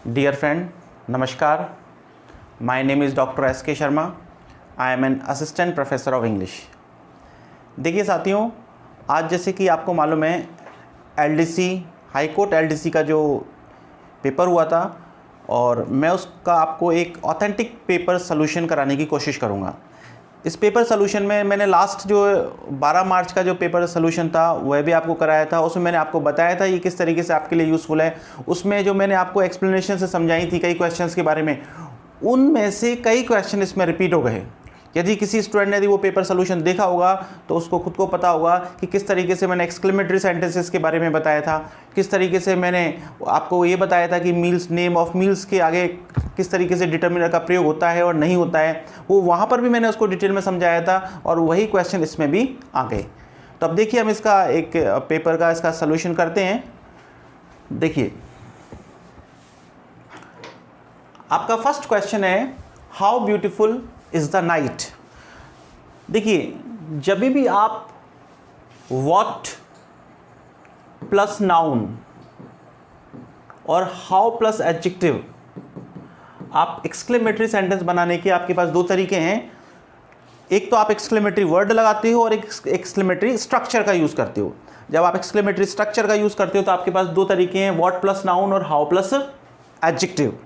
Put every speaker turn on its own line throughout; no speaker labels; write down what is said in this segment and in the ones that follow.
Dear friend, Namaskar. My name is Dr. S.K. Sharma. I am an assistant professor of English. देखिए साथियों, आज जैसे कि आपको मालूम है LDC हाई कोर्ट LDC का जो पेपर हुआ था और मैं उसका आपको एक ऑथेंटिक पेपर सोल्यूशन कराने की कोशिश करूँगा। इस पेपर सोल्यूशन में मैंने लास्ट जो 12 मार्च का जो पेपर सोल्यूशन था वह भी आपको कराया था। उसमें मैंने आपको बताया था ये किस तरीके से आपके लिए यूज़फुल है। उसमें जो मैंने आपको एक्सप्लेनेशन से समझाई थी कई क्वेश्चंस के बारे में, उनमें से कई क्वेश्चन इसमें रिपीट हो गए। यदि किसी स्टूडेंट ने यदि वो पेपर सोल्यूशन देखा होगा तो उसको खुद को पता होगा कि किस तरीके से मैंने एक्सक्लेमेटरी सेंटेंसेस के बारे में बताया था, किस तरीके से मैंने आपको ये बताया था कि मील्स, नेम ऑफ मील्स के आगे किस तरीके से डिटर्मिनर का प्रयोग होता है और नहीं होता है, वो वहाँ पर भी मैंने उसको डिटेल में समझाया था और वही क्वेश्चन इसमें भी आ गए। तो अब देखिए हम इसका एक पेपर का इसका सोल्यूशन करते हैं। देखिए आपका फर्स्ट क्वेश्चन है, how beautiful is the night. देखिए जब भी आप व्हाट प्लस नाउन और हाउ प्लस एडजेक्टिव आप एक्सक्लेमेटरी सेंटेंस बनाने के आपके पास दो तरीके हैं। एक तो आप एक्सक्लेमेटरी वर्ड लगाते हो और एक एक्सक्लेमेटरी स्ट्रक्चर का यूज़ करते हो। जब आप एक्सक्लेमेटरी स्ट्रक्चर का यूज़ करते हो तो आपके पास दो तरीके हैं, व्हाट प्लस नाउन और हाउ प्लस एडजेक्टिव।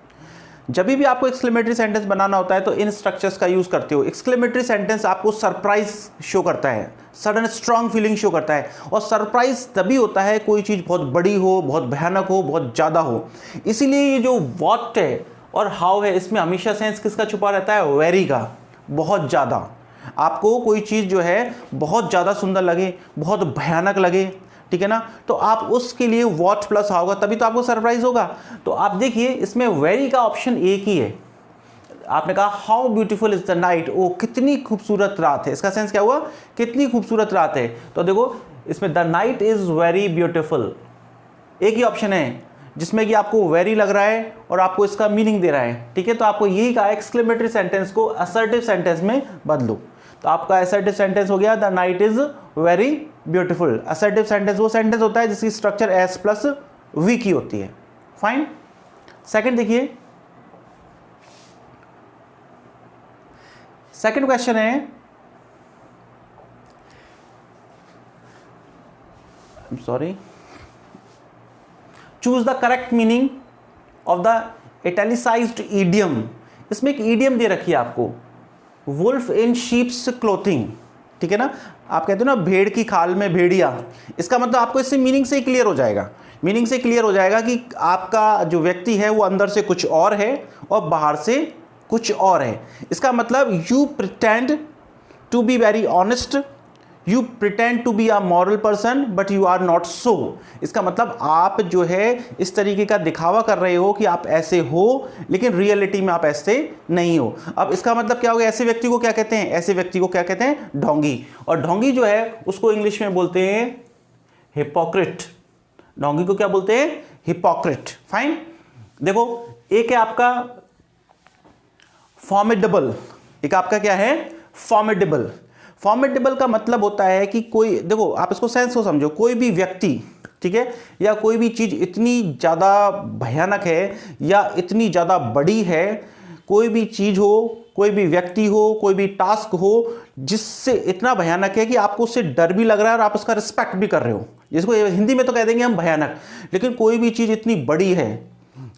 जब भी आपको एक्सक्लेमेटरी सेंटेंस बनाना होता है तो इन स्ट्रक्चर्स का यूज़ करते हो। एक्सक्लेमेटरी सेंटेंस आपको सरप्राइज शो करता है, सडन स्ट्रॉन्ग फीलिंग शो करता है, और सरप्राइज तभी होता है कोई चीज़ बहुत बड़ी हो, बहुत भयानक हो, बहुत ज़्यादा हो। इसीलिए ये जो व्हाट है और हाउ है इसमें हमेशा सेंस किसका छुपा रहता है, वेरी का, बहुत ज़्यादा। आपको कोई चीज़ जो है बहुत ज़्यादा सुंदर लगे, बहुत भयानक लगे, ठीक है ना, तो आप उसके लिए व्हाट प्लस हाउ होगा, तभी तो आपको सरप्राइज होगा। तो आप देखिए इसमें वेरी का ऑप्शन एक ही है। आपने कहा how beautiful is the night, ओ कितनी खूबसूरत रात है, इसका सेंस क्या हुआ, कितनी खूबसूरत रात है। तो देखो इसमें the night is very beautiful, एक ही ऑप्शन है जिसमें कि आपको वेरी लग रहा है और आपको इसका मीनिंग दे रहा है, ठीक है। तो आपको यही कहा एक्सक्लेमेटरी सेंटेंस को असर्टिव सेंटेंस में बदलो। तो आपका असर्टिव सेंटेंस हो गया the night is very beautiful. Assertive sentence वो सेंटेंस होता है जिसकी स्ट्रक्चर एस प्लस वी की होती है। फाइन। सेकंड देखिए, सेकंड क्वेश्चन है, sorry, choose the correct meaning of the italicised idiom. इसमें एक ईडियम दे रखी है आपको, वुल्फ इन शीप्स क्लोथिंग, ठीक है ना। आप कहते हो ना भेड़ की खाल में भेड़िया, इसका मतलब आपको इससे मीनिंग से क्लियर हो जाएगा, मीनिंग से क्लियर हो जाएगा कि आपका जो व्यक्ति है वो अंदर से कुछ और है और बाहर से कुछ और है। इसका मतलब you pretend to be very honest, you pretend to be a moral person but you are not so. इसका मतलब आप जो है इस तरीके का दिखावा कर रहे हो कि आप ऐसे हो लेकिन रियलिटी में आप ऐसे नहीं हो। अब इसका मतलब क्या हो गया, ऐसे व्यक्ति को क्या कहते हैं, ऐसे व्यक्ति को क्या कहते हैं, ढोंगी। और ढोंगी जो है उसको इंग्लिश में बोलते हैं हिपोक्रेट। ढोंगी को क्या बोलते हैं, हिपोक्रेट। फाइन। देखो एक है आपका फॉर्मिडेबल, एक आपका क्या है, फॉर्मिडेबल। फॉर्मिडेबल का मतलब होता है कि कोई, देखो आप इसको सेंस को समझो, कोई भी व्यक्ति, ठीक है, या कोई भी चीज़ इतनी ज़्यादा भयानक है या इतनी ज़्यादा बड़ी है, कोई भी चीज़ हो, कोई भी व्यक्ति हो, कोई भी टास्क हो जिससे इतना भयानक है कि आपको उससे डर भी लग रहा है और आप उसका रिस्पेक्ट भी कर रहे हो, जिसको हिंदी में तो कह देंगे हम भयानक। लेकिन कोई भी चीज़ इतनी बड़ी है,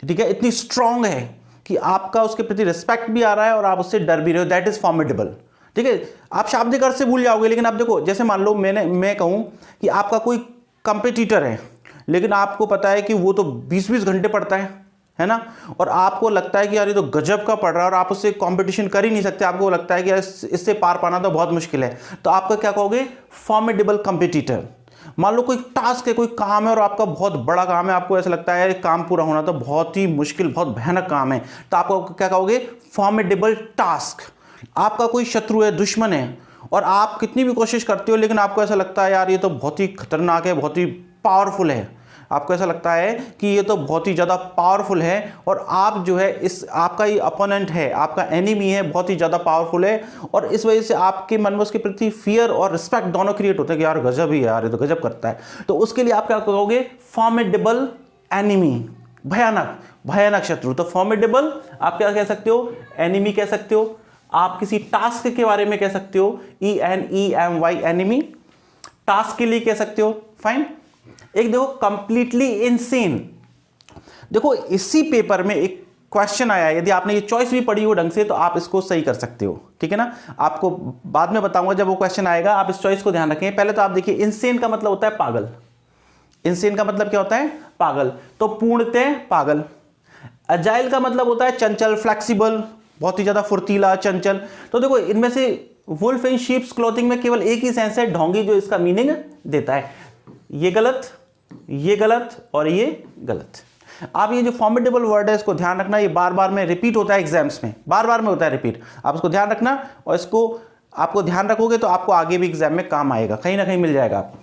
ठीक है, इतनी स्ट्रांग है कि आपका उसके प्रति रिस्पेक्ट भी आ रहा है और आप उससे डर भी रहे हो, दैट इज फॉर्मिडेबल, ठीक है। आप शाब्दिक अर्थ से भूल जाओगे, लेकिन आप देखो जैसे मान लो मैं कहूँ कि आपका कोई कंपटीटर है लेकिन आपको पता है कि वो तो 20-20 घंटे पढ़ता है ना, और आपको लगता है कि यार ये तो गजब का पढ़ रहा है और आप उससे कंपटीशन कर ही नहीं सकते, आपको लगता है कि इससे पार पाना तो बहुत मुश्किल है, तो आपका क्या कहोगे, फॉर्मिडेबल कंपटीटर। मान लो कोई टास्क है, कोई काम है और आपका बहुत बड़ा काम है, आपको ऐसा लगता है काम पूरा होना तो बहुत ही मुश्किल, बहुत भयानक काम है, तो आपको क्या कहोगे, फॉर्मिडेबल टास्क। आपका कोई शत्रु है, दुश्मन है, और आप कितनी भी कोशिश करते हो लेकिन आपको ऐसा लगता है यार ये तो बहुत ही खतरनाक है, बहुत ही पावरफुल है, आपको ऐसा लगता है कि ये तो बहुत ही ज़्यादा पावरफुल है, और आप जो है इस आपका ये अपोनेंट है, आपका एनिमी है, बहुत ही ज़्यादा पावरफुल है, और इस वजह से आपके मन में उसके प्रति फियर और रिस्पेक्ट दोनों क्रिएट होते हैं कि यार गजब ही, यार ये तो गजब करता है। तो उसके लिए आप क्या कहोगे, फॉर्मिडेबल एनिमी, भयानक, भयानक शत्रु। तो फॉर्मिडेबल आप क्या कह सकते हो, एनिमी कह सकते हो। आप किसी टास्क के बारे में कह सकते हो, ENEMY एनिमी, टास्क के लिए कह सकते हो। फाइन। एक देखो कंप्लीटली इनसेन। देखो इसी पेपर में एक क्वेश्चन आया है, यदि आपने ये चॉइस भी पढ़ी हो ढंग से तो आप इसको सही कर सकते हो, ठीक है ना। आपको बाद में बताऊंगा जब वो क्वेश्चन आएगा, आप इस चॉइस को ध्यान रखें। पहले तो आप देखिए, इनसेन का मतलब होता है पागल। इनसेन का मतलब क्या होता है, पागल। तो पूर्णतः पागल। अजाइल का मतलब होता है चंचल, फ्लेक्सिबल, बहुत ही ज्यादा फुर्तीला, चंचल। तो देखो इनमें से वुल्फ इन शीप्स क्लॉथिंग में केवल एक ही सेंस है, ढोंगी, जो इसका मीनिंग देता है। ये गलत, ये गलत और ये गलत। आप ये जो फॉर्मिडेबल वर्ड है इसको ध्यान रखना, ये बार बार में रिपीट होता है एग्जाम्स में, बार बार में होता है रिपीट। आप इसको ध्यान रखना और इसको आपको ध्यान रखोगे तो आपको आगे भी एग्जाम में काम आएगा, कहीं ना कहीं मिल जाएगा आपको।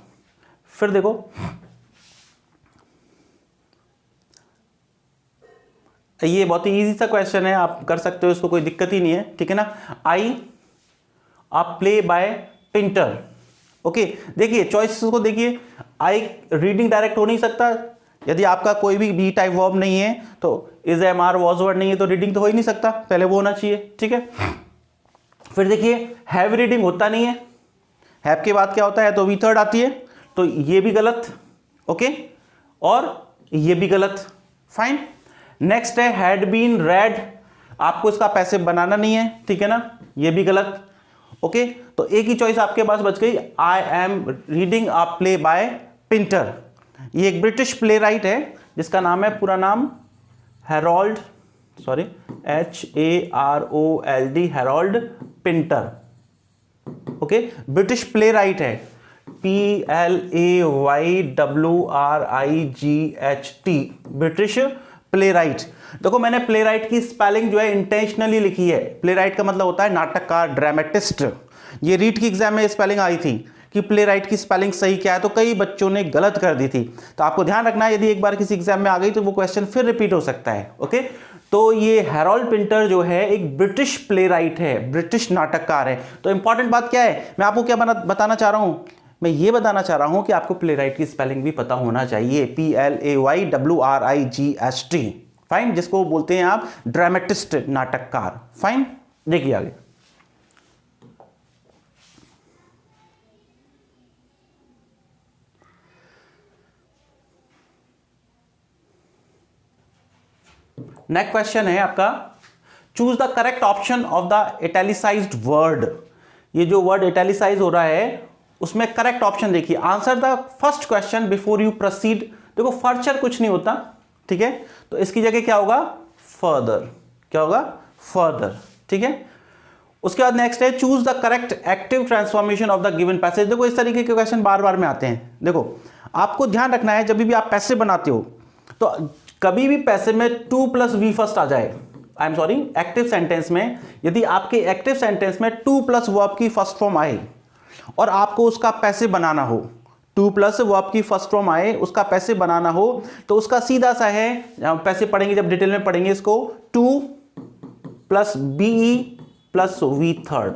फिर देखो ये बहुत ही इजी सा क्वेश्चन है, आप कर सकते हो इसको, कोई दिक्कत ही नहीं है, ठीक है ना। आई आप प्ले बाय पिंटर। ओके, देखिए चॉइस को देखिए, आई रीडिंग डायरेक्ट हो नहीं सकता, यदि आपका कोई भी बी टाइप वर्ब नहीं है तो is, am, are, was word नहीं है तो रीडिंग तो हो ही नहीं सकता, पहले वो होना चाहिए, ठीक है। फिर देखिए हैव रीडिंग होता नहीं है, हैव के बाद क्या होता है तो वी थर्ड आती है, तो ये भी गलत। ओके, और ये भी गलत। फाइन। नेक्स्ट है हैड बीन रेड, आपको इसका पैसिव बनाना नहीं है, ठीक है ना, ये भी गलत। ओके, तो एक ही चॉइस आपके पास बच गई, I am reading a play by Pinter. ये एक ब्रिटिश प्ले राइट है जिसका नाम है, पूरा नाम Harold, sorry HAROLD, Harold Pinter. Okay, British play right है, PLAYWRIGHT, ब्रिटिश प्ले राइट। देखो मैंने प्ले राइट की स्पेलिंग जो है इंटेंशनली लिखी है। प्ले राइट का मतलब होता है नाटककार, ड्रामेटिस्ट। ये रीट की एग्जाम में स्पेलिंग आई थी कि प्ले राइट की स्पेलिंग सही क्या है, तो कई बच्चों ने गलत कर दी थी। तो आपको ध्यान रखना है, यदि एक बार किसी एग्जाम में आ गई तो वो क्वेश्चन फिर रिपीट हो सकता है। ओके, तो ये हैरोल्ड पिंटर जो है एक ब्रिटिश प्ले राइट है, ब्रिटिश नाटककार है। तो इंपॉर्टेंट बात क्या है, मैं आपको क्या बताना चाह रहा हूं, मैं ये बताना चाह रहा हूं कि आपको प्ले राइट की स्पेलिंग भी पता होना चाहिए, PLAYWRIGHT। फाइन, जिसको बोलते हैं आप ड्रामेटिस्ट, नाटककार। फाइन, देखिए आगे। नेक्स्ट क्वेश्चन है आपका, choose the correct option of the italicised word. ये जो वर्ड इटैलिसाइज हो रहा है उसमें करेक्ट ऑप्शन देखिए, answer the first question before you proceed. देखो फर्चर कुछ नहीं होता, ठीक है, तो इसकी जगह क्या होगा, फर्दर। क्या होगा, फर्दर, ठीक है। उसके बाद नेक्स्ट है, choose the correct active transformation of the given passage. देखो इस तरीके के क्वेश्चन बार बार में आते हैं। देखो आपको ध्यान रखना है, जब भी आप पैसिव बनाते हो तो कभी भी पैसिव में 2 + V फर्स्ट आ जाए, I am sorry, active sentence में यदि आपके एक्टिव सेंटेंस में 2 + वर्ब की फर्स्ट फॉर्म आए और आपको उसका पैसिव बनाना हो, 2 + वर्ब की फर्स्ट फॉर्म आए, उसका पैसिव बनाना हो, तो उसका सीधा सा है, पैसिव पढ़ेंगे जब डिटेल में पढ़ेंगे इसको, 2 + BE + V थर्ड।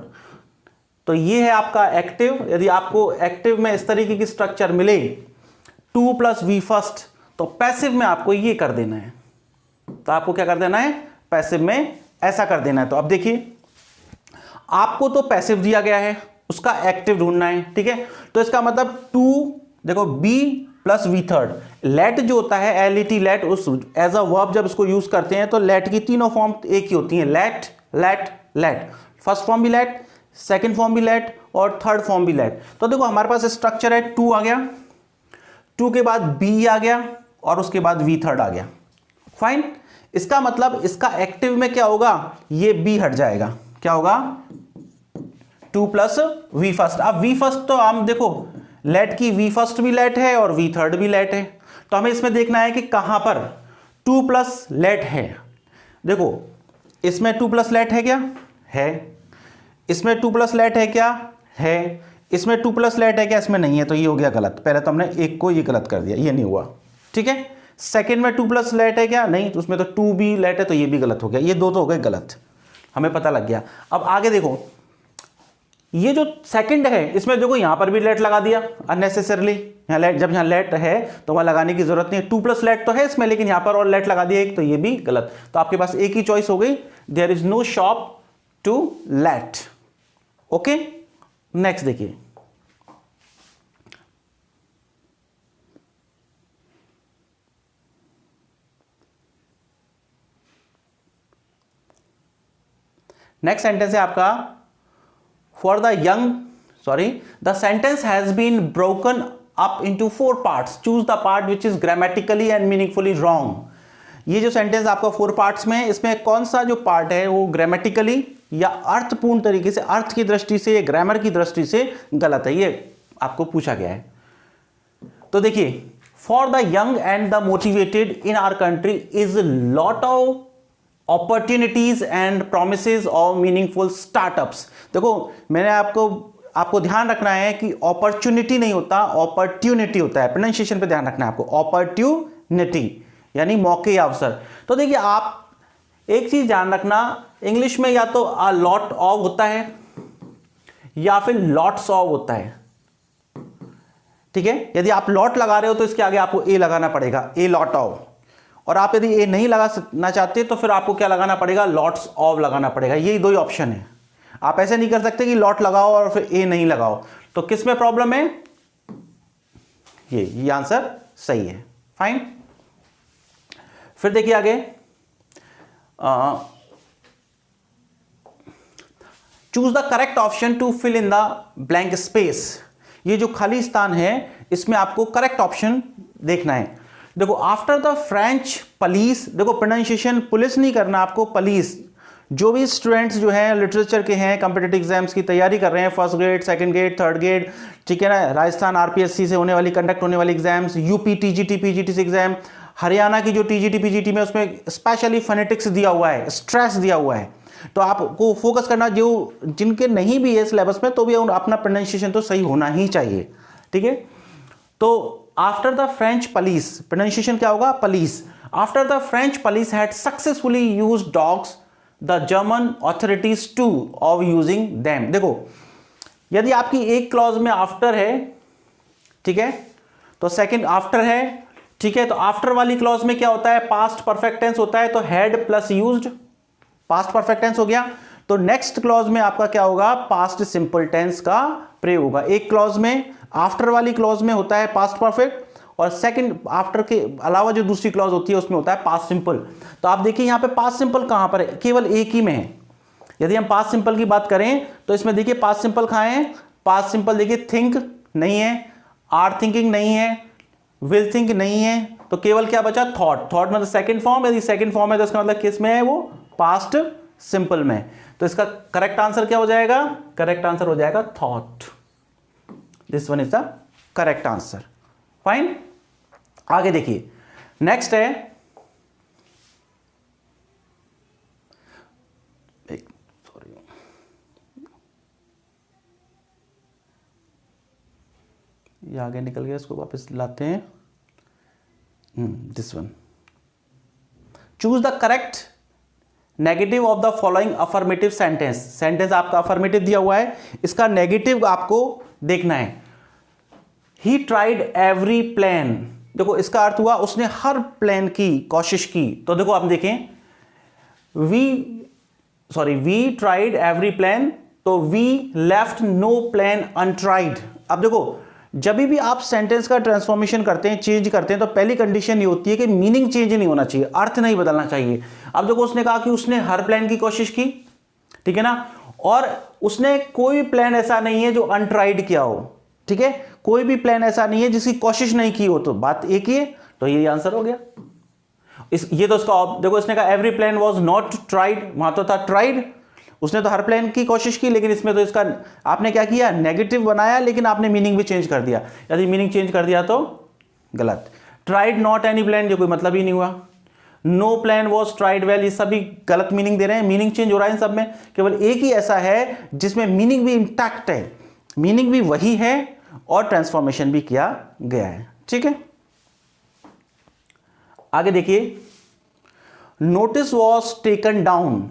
तो ये है आपका एक्टिव। यदि आपको एक्टिव में इस तरीके की स्ट्रक्चर मिले, 2 + V फर्स्ट, तो पैसिव में आपको ये कर देना है। तो आपको क्या कर देना है, पैसिव में ऐसा कर देना है। तो अब देखिए आपको तो पैसिव दिया गया है, उसका एक्टिव ढूंढना है, ठीक है। तो इसका मतलब 2, देखो B + V थर्ड, लेट जो होता है LET, लेट, उस एज अ वर्ब जब इसको यूज करते हैं तो लेट की तीनों फॉर्म एक ही होती है, let let let. First form भी लेट, सेकेंड फॉर्म भी लेट और थर्ड फॉर्म भी लेट। तो देखो हमारे पास स्ट्रक्चर है, 2 आ गया, 2 के बाद B आ गया और उसके बाद V थर्ड आ गया। फाइन, इसका मतलब इसका एक्टिव में क्या होगा, ये B हट जाएगा, क्या होगा, 2 + V फर्स्ट। अब V फर्स्ट तो हम देखो लेट की V फर्स्ट भी लेट है और V थर्ड भी लेट है, तो हमें इसमें देखना है कि कहां पर 2 + लेट है। देखो इसमें 2 + लेट है क्या, है। इसमें 2 + लेट है क्या, है। इसमें 2 + लेट है क्या, इसमें नहीं है, तो ये हो गया गलत। पहले तो हमने एक को ये गलत कर दिया, ये नहीं हुआ, ठीक है। सेकंड में 2 + लेट है क्या, नहीं, तो उसमें तो 2 भी लेट है, तो ये भी गलत हो गया। ये दो तो हो गए गलत, हमें पता लग गया। अब आगे देखो, ये जो सेकंड है इसमें देखो यहां पर भी लेट लगा दिया अननेसेसरली, यहाँ लेट, जब यहाँ लेट है तो वहां लगाने की जरूरत नहीं है, 2+ लेट तो है इसमें, लेकिन यहां पर और लेट लगा दिया एक, तो ये भी गलत। तो आपके पास एक ही चॉइस हो गई, there is no shop to let. Okay, next देखिए, नेक्स्ट सेंटेंस है आपका, for the young, sorry, the sentence has been broken up into 4 parts, choose the part which is grammatically and meaningfully wrong. ये जो sentence आपका 4 parts में है, इसमें कौन सा जो पार्ट है वो ग्रामेटिकली या अर्थपूर्ण तरीके से, अर्थ की दृष्टि से या ग्रामर की दृष्टि से गलत है, ये आपको पूछा गया है। तो देखिए, for the young and the motivated in our country is lot of opportunities and promises of meaningful startups. देखो मैंने आपको ध्यान रखना है कि अपॉर्चुनिटी नहीं होता, अपॉर्चुनिटी होता है, प्रोनाउंसिएशन पे ध्यान रखना है आपको, अपॉर्चुनिटी यानी मौके या अवसर। तो देखिए, आप एक चीज ध्यान रखना, इंग्लिश में या तो अ लॉट ऑफ होता है या फिर लॉट्स ऑफ होता है, ठीक है। यदि आप लॉट लगा रहे हो तो इसके आगे आपको ए लगाना पड़ेगा, ए लॉट ऑफ, और आप यदि ए नहीं लगाना चाहते तो फिर आपको क्या लगाना पड़ेगा, लॉट्स ऑफ लगाना पड़ेगा। यही दो ही ऑप्शन है, आप ऐसे नहीं कर सकते कि लॉट लगाओ और फिर ए नहीं लगाओ। तो किस में प्रॉब्लम है, ये आंसर सही है, फाइन। फिर देखिए आगे, choose the correct option to fill in the blank space. ये जो खाली स्थान है इसमें आपको करेक्ट ऑप्शन देखना है। देखो, आफ्टर द फ्रेंच पुलिस, देखो प्रोनाउंसिएशन पुलिस नहीं करना आपको, पुलिस। जो भी स्टूडेंट्स जो हैं लिटरेचर के हैं, कॉम्पिटिटिव एग्जाम्स की तैयारी कर रहे हैं, first grade, second grade, third grade, ठीक है ना, राजस्थान आरपीएससी से होने वाली, कंडक्ट होने वाली exams, UP TGT PGT exam, Haryana की जो टीजीटी पीजीटी में उसमें स्पेशली फोनेटिक्स दिया हुआ है, स्ट्रेस दिया हुआ है, तो आपको फोकस करना, जो जिनके नहीं भी है सिलेबस में तो भी अपना प्रोनाउंसिएशन तो सही होना ही चाहिए, ठीक है। तो after the French police, pronunciation क्या होगा, police. After the French police had successfully used dogs, the German authorities two of using them. देखो, यदि आपकी एक क्लॉज में आफ्टर है, ठीक है, तो सेकंड आफ्टर है, ठीक है, तो आफ्टर वाली क्लॉज में क्या होता है, पास्ट परफेक्ट टेंस होता है, तो had plus used, past perfect tense हो गया। तो नेक्स्ट क्लॉज में आपका क्या होगा, पास्ट सिंपल टेंस का प्रयोग होगा। एक क्लॉज में, आफ्टर वाली क्लॉज में होता है पास्ट परफेक्ट, और सेकंड आफ्टर के अलावा जो दूसरी क्लॉज होती है उसमें होता है पास्ट सिंपल। तो आप देखिए यहाँ पे पास्ट सिंपल कहां पर है, केवल एक ही में है। यदि हम पास्ट सिंपल की बात करें तो इसमें देखिए पास्ट सिंपल कहां है, पास्ट सिंपल देखिए थिंक नहीं है, आर थिंकिंग नहीं है, विल थिंक नहीं है, तो केवल क्या बचा, थॉट। थॉट मतलब सेकंड फॉर्म, यदि सेकंड फॉर्म है तो इसका मतलब किस में है, वो पास्ट सिंपल में। तो इसका करेक्ट आंसर क्या हो जाएगा, करेक्ट आंसर हो जाएगा thought. This one is the correct answer, fine. आगे देखिए, नेक्स्ट है, सॉरी, ये आगे निकल गया, इसको वापस लाते हैं। This one, choose the correct negative of the following affirmative sentence. Sentence आपका अफर्मेटिव दिया हुआ है, इसका नेगेटिव आपको देखना है। ही ट्राइड एवरी प्लान, देखो इसका अर्थ हुआ उसने हर प्लान की कोशिश की। तो देखो आप देखें, वी ट्राइड एवरी प्लान, तो we left no plan untried. अब देखो, जब भी आप सेंटेंस का ट्रांसफॉर्मेशन करते हैं, चेंज करते हैं, तो पहली कंडीशन ये होती है कि मीनिंग चेंज नहीं होना चाहिए, अर्थ नहीं बदलना चाहिए। अब देखो, उसने कहा कि उसने हर प्लान की कोशिश की, ठीक है ना, और उसने कोई प्लान ऐसा नहीं है जो अनट्राइड किया हो, ठीक है, कोई भी प्लान ऐसा नहीं है जिसकी कोशिश नहीं की हो, तो बात एक ही है, तो यही आंसर हो गया। ये तो उसका, देखो इसने कहा every plan was not tried, वहां तो था ट्राइड, उसने तो हर प्लान की कोशिश की, लेकिन इसमें तो इसका आपने क्या किया, नेगेटिव बनाया, लेकिन आपने मीनिंग भी चेंज कर दिया। यदि मीनिंग चेंज कर दिया तो गलत। ट्राइड नॉट एनी प्लान, ये कोई मतलब ही नहीं हुआ। No plan was tried well, ये सभी गलत मीनिंग दे रहे हैं, मीनिंग चेंज हो रहा है इन सब में। केवल एक ही ऐसा है जिसमें मीनिंग भी इंटैक्ट है, मीनिंग भी वही है और ट्रांसफॉर्मेशन भी किया गया है, ठीक है। आगे देखिए, नोटिस वॉज टेकन डाउन।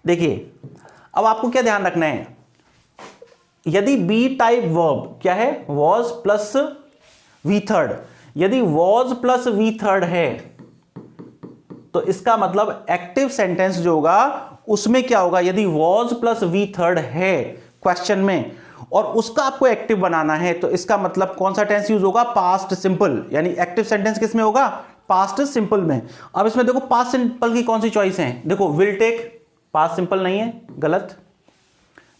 देखिए, अब आपको क्या ध्यान रखना है, यदि बी टाइप वर्ब क्या है, वॉज प्लस वी थर्ड, यदि वॉज प्लस वी थर्ड है तो इसका मतलब एक्टिव सेंटेंस जो होगा उसमें क्या होगा, यदि वॉज प्लस वी थर्ड है क्वेश्चन में और उसका आपको एक्टिव बनाना है तो इसका मतलब कौन सा टेंस यूज होगा, पास्ट सिंपल। यानी एक्टिव सेंटेंस किस में होगा, पास्ट सिंपल में। अब इसमें देखो पास्ट सिंपल की कौन सी चॉइस है, देखो विल टेक पास्ट सिंपल नहीं है, गलत।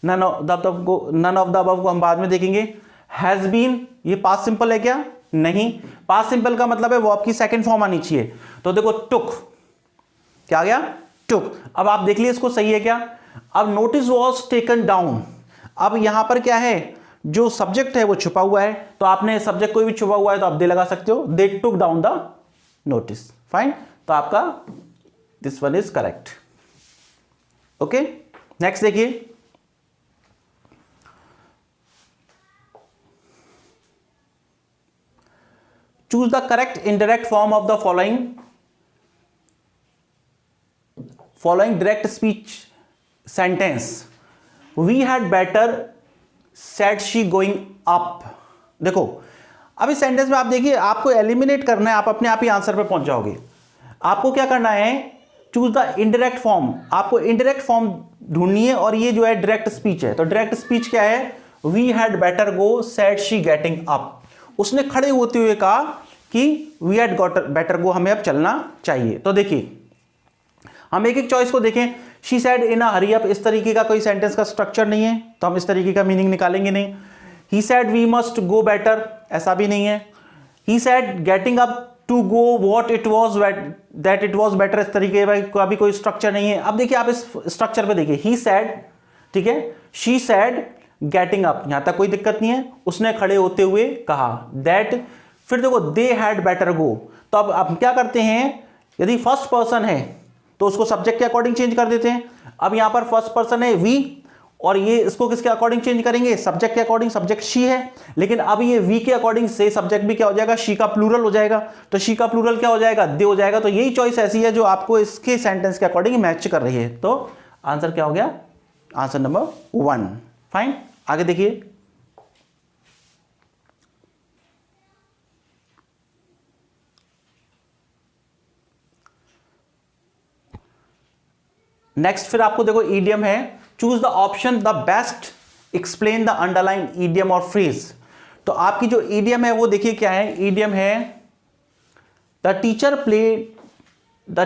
नन ऑफ द अबव को हम बाद में देखेंगे। हैज बीन ये पास्ट सिंपल है क्या, नहीं। पास्ट सिंपल का मतलब है वर्ब की सेकंड फॉर्म आनी चाहिए। तो देखो टुक, क्या आ गया, टुक। अब आप देख लिए इसको सही है क्या। अब नोटिस वॉज टेकन डाउन, अब यहां पर क्या है, जो सब्जेक्ट है वो छुपा हुआ है, तो आपने सब्जेक्ट कोई भी छुपा हुआ है तो आप दे लगा सकते हो, they took down the notice, fine. तो आपका this one is correct. Okay, next देखिए, choose the correct indirect form of the following direct speech sentence. We had better said she going up. देखो अब इस सेंटेंस में आप देखिए, आपको एलिमिनेट करना है, आप अपने आप ही आंसर पे पहुंच जाओगे। आपको क्या करना है, चूज द इनडायरेक्ट फॉर्म, आपको इनडायरेक्ट फॉर्म ढूंढनी है और ये जो है डायरेक्ट स्पीच है। तो डायरेक्ट स्पीच क्या है, we had better go said she getting up. उसने खड़े होते हुए कहा कि we had got better go, हमें अब चलना चाहिए। तो देखिए हम एक एक चॉइस को देखें। She said in a hurry up, इस तरीके का कोई सेंटेंस का स्ट्रक्चर नहीं है तो हम इस तरीके का मीनिंग निकालेंगे नहीं। He said we must go better, ऐसा भी नहीं है। He said getting up to go what it was that it was better, इस तरीके का भी कोई स्ट्रक्चर नहीं है। अब देखिए आप इस स्ट्रक्चर पे देखिए, ही सेड, ठीक है, शी सेड गेटिंग अप, यहां तक कोई दिक्कत नहीं है, उसने खड़े होते हुए कहा दैट। फिर देखो दे हैड बेटर गो, तो अब क्या करते हैं, यदि फर्स्ट पर्सन है तो उसको सब्जेक्ट के अकॉर्डिंग चेंज कर देते हैं। अब यहां पर फर्स्ट पर्सन है वी और ये इसको किसके अकॉर्डिंग चेंज करेंगे, सब्जेक्ट के अकॉर्डिंग, सब्जेक्ट शी है। लेकिन अब ये वी के अकॉर्डिंग से सब्जेक्ट भी क्या हो जाएगा, शी का प्लूरल हो जाएगा। तो शी का प्लूरल क्या हो जाएगा, दे हो जाएगा। तो यही चॉइस ऐसी है जो आपको इसके सेंटेंस के अकॉर्डिंग मैच कर रही है। तो आंसर क्या हो गया, आंसर नंबर 1, फाइन। आगे देखिए, नेक्स्ट फिर आपको देखो ईडियम है। Choose the option the best explain the underline idiom और फ्रेज। तो आपकी जो ईडियम है वो देखिए क्या है, ईडियम है the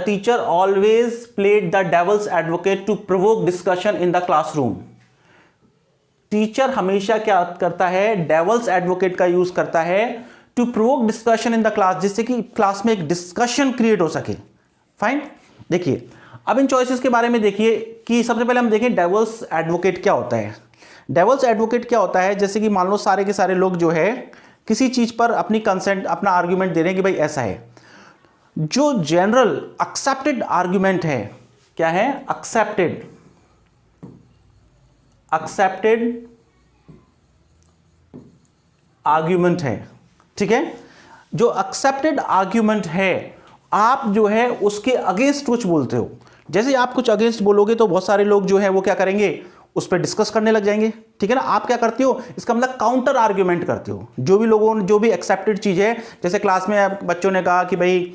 teacher always played the devil's advocate to provoke discussion in the classroom. Teacher हमेशा क्या करता है, डेविल्स एडवोकेट का यूज करता है to provoke discussion in the class, जिससे कि क्लास में एक डिस्कशन क्रिएट हो सके, फाइन। देखिए अब इन चॉइसेस के बारे में देखिए कि सबसे पहले हम देखें डेविल्स एडवोकेट क्या होता है। डेविल्स एडवोकेट क्या होता है, जैसे कि मान लो सारे के सारे लोग जो है किसी चीज पर अपनी कंसेंट, अपना आर्ग्यूमेंट दे रहे हैं कि भाई ऐसा है। जो जनरल एक्सेप्टेड आर्ग्यूमेंट है, क्या है, एक्सेप्टेड आर्ग्यूमेंट है, ठीक है। जो एक्सेप्टेड आर्ग्यूमेंट है, आप जो है उसके अगेंस्ट कुछ बोलते हो। जैसे आप कुछ अगेंस्ट बोलोगे तो बहुत सारे लोग जो है वो क्या करेंगे, उस पर डिस्कस करने लग जाएंगे, ठीक है ना। आप क्या करते हो, इसका मतलब काउंटर आर्ग्यूमेंट करते हो। जो भी लोगों ने जो भी एक्सेप्टेड चीज है, जैसे क्लास में बच्चों ने कहा कि भाई,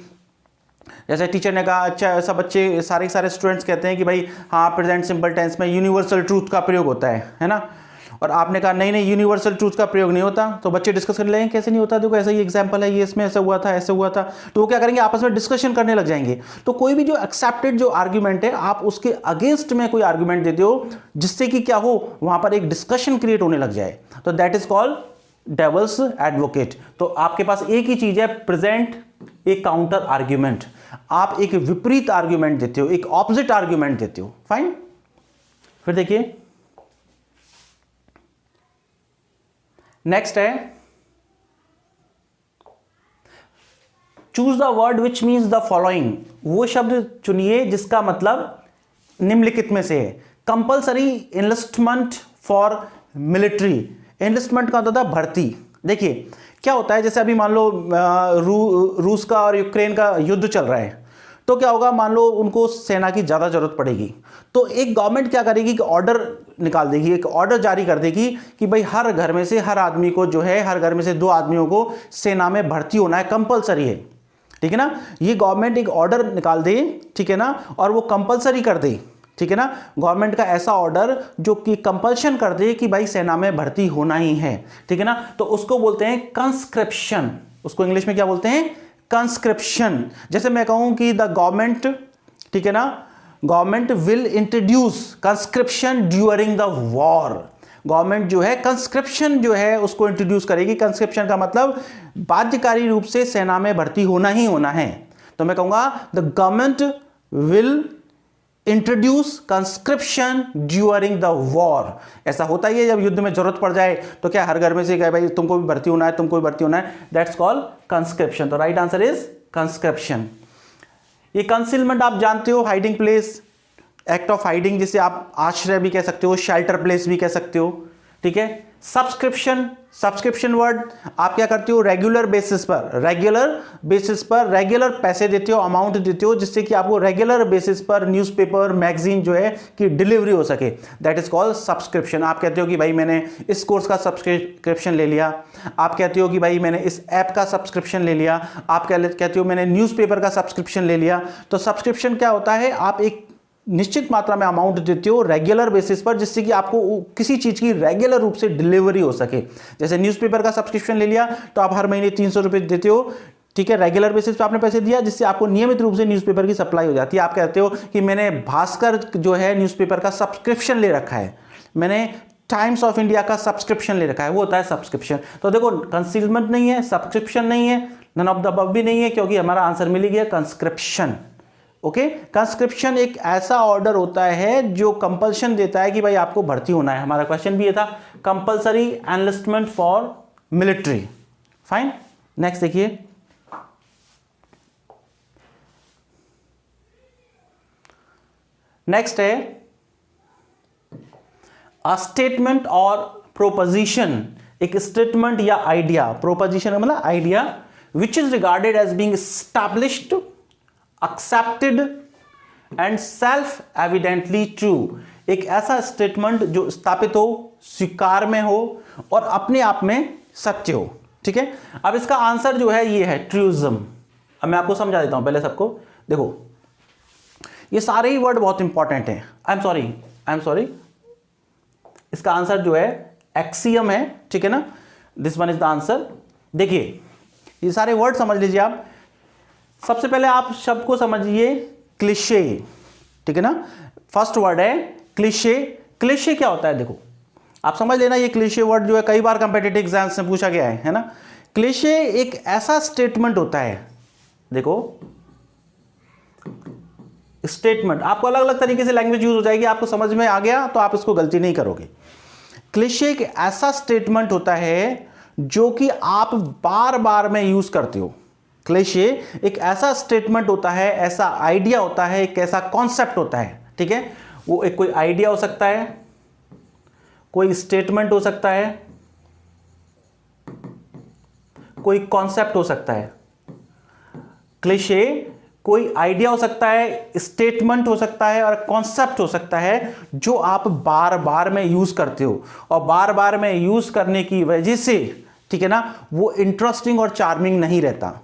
जैसे टीचर ने कहा, अच्छा ऐसा बच्चे सारे स्टूडेंट्स कहते हैं कि भाई हाँ प्रेजेंट सिंपल टेंस में यूनिवर्सल ट्रूथ का प्रयोग होता है ना। और आपने कहा नहीं यूनिवर्सल ट्रूथ का प्रयोग नहीं होता। तो बच्चे डिस्कस करने लगेंगे कैसे नहीं होता, देखो ऐसा ही एग्जांपल है, ये इसमें ऐसा हुआ था, ऐसा हुआ था। तो वो क्या करेंगे, आपस में डिस्कशन करने लग जाएंगे। तो कोई भी जो एक्सेप्टेड जो आर्ग्यूमेंट है, आप उसके अगेंस्ट में कोई आर्ग्यूमेंट देते हो जिससे कि क्या हो, वहां पर एक डिस्कशन क्रिएट होने लग जाए, तो that is called devil's advocate. तो आपके पास एक ही चीज है, प्रेजेंट एक काउंटर आर्ग्यूमेंट। आप एक विपरीत आर्ग्यूमेंट देते हो, एक ऑपोजिट आर्ग्यूमेंट देते हो, फाइन। फिर देखिए नेक्स्ट है, choose the word which means the following. वो शब्द चुनिए जिसका मतलब निम्नलिखित में से है। Compulsory enlistment for military. Enlistment का होता था भर्ती। देखिए क्या होता है, जैसे अभी मान लो रूस का और यूक्रेन का युद्ध चल रहा है, तो क्या होगा, मान लो उनको सेना की ज़्यादा ज़रूरत पड़ेगी, तो एक गवर्नमेंट क्या करेगी कि ऑर्डर निकाल देगी, एक ऑर्डर जारी कर देगी कि भाई हर घर में से हर आदमी को जो है, हर घर में से 2 आदमियों को सेना में भर्ती होना है, कंपलसरी है, ठीक है ना। ये गवर्नमेंट एक ऑर्डर निकाल दे, ठीक है ना, और वो कंपलसरी कर दे, ठीक है ना, गवर्नमेंट का ऐसा ऑर्डर जो कि कंपल्शन कर दे कि भाई सेना में भर्ती होना ही है, ठीक है ना, तो उसको बोलते हैं कंस्क्रिप्शन। उसको इंग्लिश में क्या बोलते हैं, कंस्क्रिप्शन। जैसे मैं कहूं कि द गवर्नमेंट, ठीक है ना, government will introduce conscription during the war. Government जो है कंस्क्रिप्शन जो है उसको इंट्रोड्यूस करेगी। कंस्क्रिप्शन का मतलब बाध्यकारी रूप से सेना में भर्ती होना ही होना है। तो मैं कहूंगा the government will introduce conscription during the war. ऐसा होता ही है, जब युद्ध में जरूरत पड़ जाए तो क्या हर घर में से क्या भाई तुमको भी भर्ती होना है, तुमको भी भर्ती होना है, दैट्स कॉल्ड कंस्क्रिप्शन। तो राइट आंसर इज कंस्क्रिप्शन। ये कंसीलमेंट आप जानते हो, hiding place, act of hiding, जिसे आप आश्रय भी कह सकते हो, शेल्टर प्लेस भी कह सकते हो, ठीक है। सब्सक्रिप्शन, सब्सक्रिप्शन वर्ड आप क्या करते हो, रेगुलर बेसिस पर रेगुलर पैसे देते हो, अमाउंट देते हो, जिससे कि आपको रेगुलर बेसिस पर न्यूज़पेपर, मैगजीन जो है कि डिलीवरी हो सके, दैट इज कॉल्ड सब्सक्रिप्शन। आप कहते हो कि भाई मैंने इस कोर्स का सब्सक्रिप्शन ले लिया, आप कहते हो कि भाई मैंने इस ऐप का सब्सक्रिप्शन ले लिया, आप कहते हो मैंने न्यूज़पेपर का सब्सक्रिप्शन ले लिया। तो सब्सक्रिप्शन क्या होता है, आप एक निश्चित मात्रा में अमाउंट देते हो रेगुलर बेसिस पर, जिससे कि आपको किसी चीज़ की रेगुलर रूप से डिलीवरी हो सके। जैसे न्यूज़पेपर का सब्सक्रिप्शन ले लिया तो आप हर महीने 300 रुपये देते हो, ठीक है, रेगुलर बेसिस पर आपने पैसे दिया, जिससे आपको नियमित रूप से न्यूज़पेपर की सप्लाई हो जाती है। आप कहते हो कि मैंने भास्कर जो है न्यूज़पेपर का सब्सक्रिप्शन ले रखा है, मैंने टाइम्स ऑफ इंडिया का सब्सक्रिप्शन ले रखा है, वो होता है सब्सक्रिप्शन। तो देखो कंसीलमेंट नहीं है, सब्सक्रिप्शन नहीं है, नन ऑफ द अबव भी नहीं है, क्योंकि हमारा आंसर मिल गया कंस्क्रिप्शन। ओके, कंस्क्रिप्शन एक ऐसा ऑर्डर होता है जो कंपल्शन देता है कि भाई आपको भर्ती होना है। हमारा क्वेश्चन भी ये था, compulsory enlistment for military. Fine, next देखिए, नेक्स्ट है अ स्टेटमेंट और प्रोपोजिशन। एक स्टेटमेंट या आइडिया, प्रोपोजिशन मतलब idea, which is regarded as being established, accepted and self evidently true. एक ऐसा स्टेटमेंट जो स्थापित हो, स्वीकार में हो और अपने आप में सत्य हो, ठीक है। अब इसका आंसर जो है ये है ट्रूइज्म। अब मैं आपको समझा देता हूं पहले सबको। देखो ये सारे ही वर्ड बहुत इंपॉर्टेंट हैं। आई एम सॉरी, इसका आंसर जो है एक्सियम है, ठीक है ना, this one is the answer. देखिए ये सारे वर्ड समझ लीजिए आप। सबसे पहले आप शब्द को समझिए क्लिशे, ठीक है ना। फर्स्ट वर्ड है क्लिशे। क्लिशे क्या होता है, देखो आप समझ लेना, ये क्लिशे वर्ड जो है कई बार कंपेटिटिव एग्जाम्स में पूछा गया है ना। क्लिशे एक ऐसा स्टेटमेंट होता है, देखो स्टेटमेंट, आपको अलग अलग तरीके से लैंग्वेज यूज हो जाएगी, आपको समझ में आ गया तो आप इसको गलती नहीं करोगे। क्लिशे एक ऐसा स्टेटमेंट होता है जो कि आप बार बार में यूज करते हो। क्लिशे एक ऐसा स्टेटमेंट होता है, ऐसा आइडिया होता है, एक ऐसा कॉन्सेप्ट होता है, ठीक है। वो एक कोई आइडिया हो सकता है, कोई स्टेटमेंट हो सकता है, कोई कॉन्सेप्ट हो सकता है। क्लिशे कोई आइडिया हो सकता है, स्टेटमेंट हो सकता है और कॉन्सेप्ट हो सकता है जो आप बार बार में यूज करते हो, और बार बार में यूज करने की वजह से, ठीक है ना, वो इंटरेस्टिंग और चार्मिंग नहीं रहता।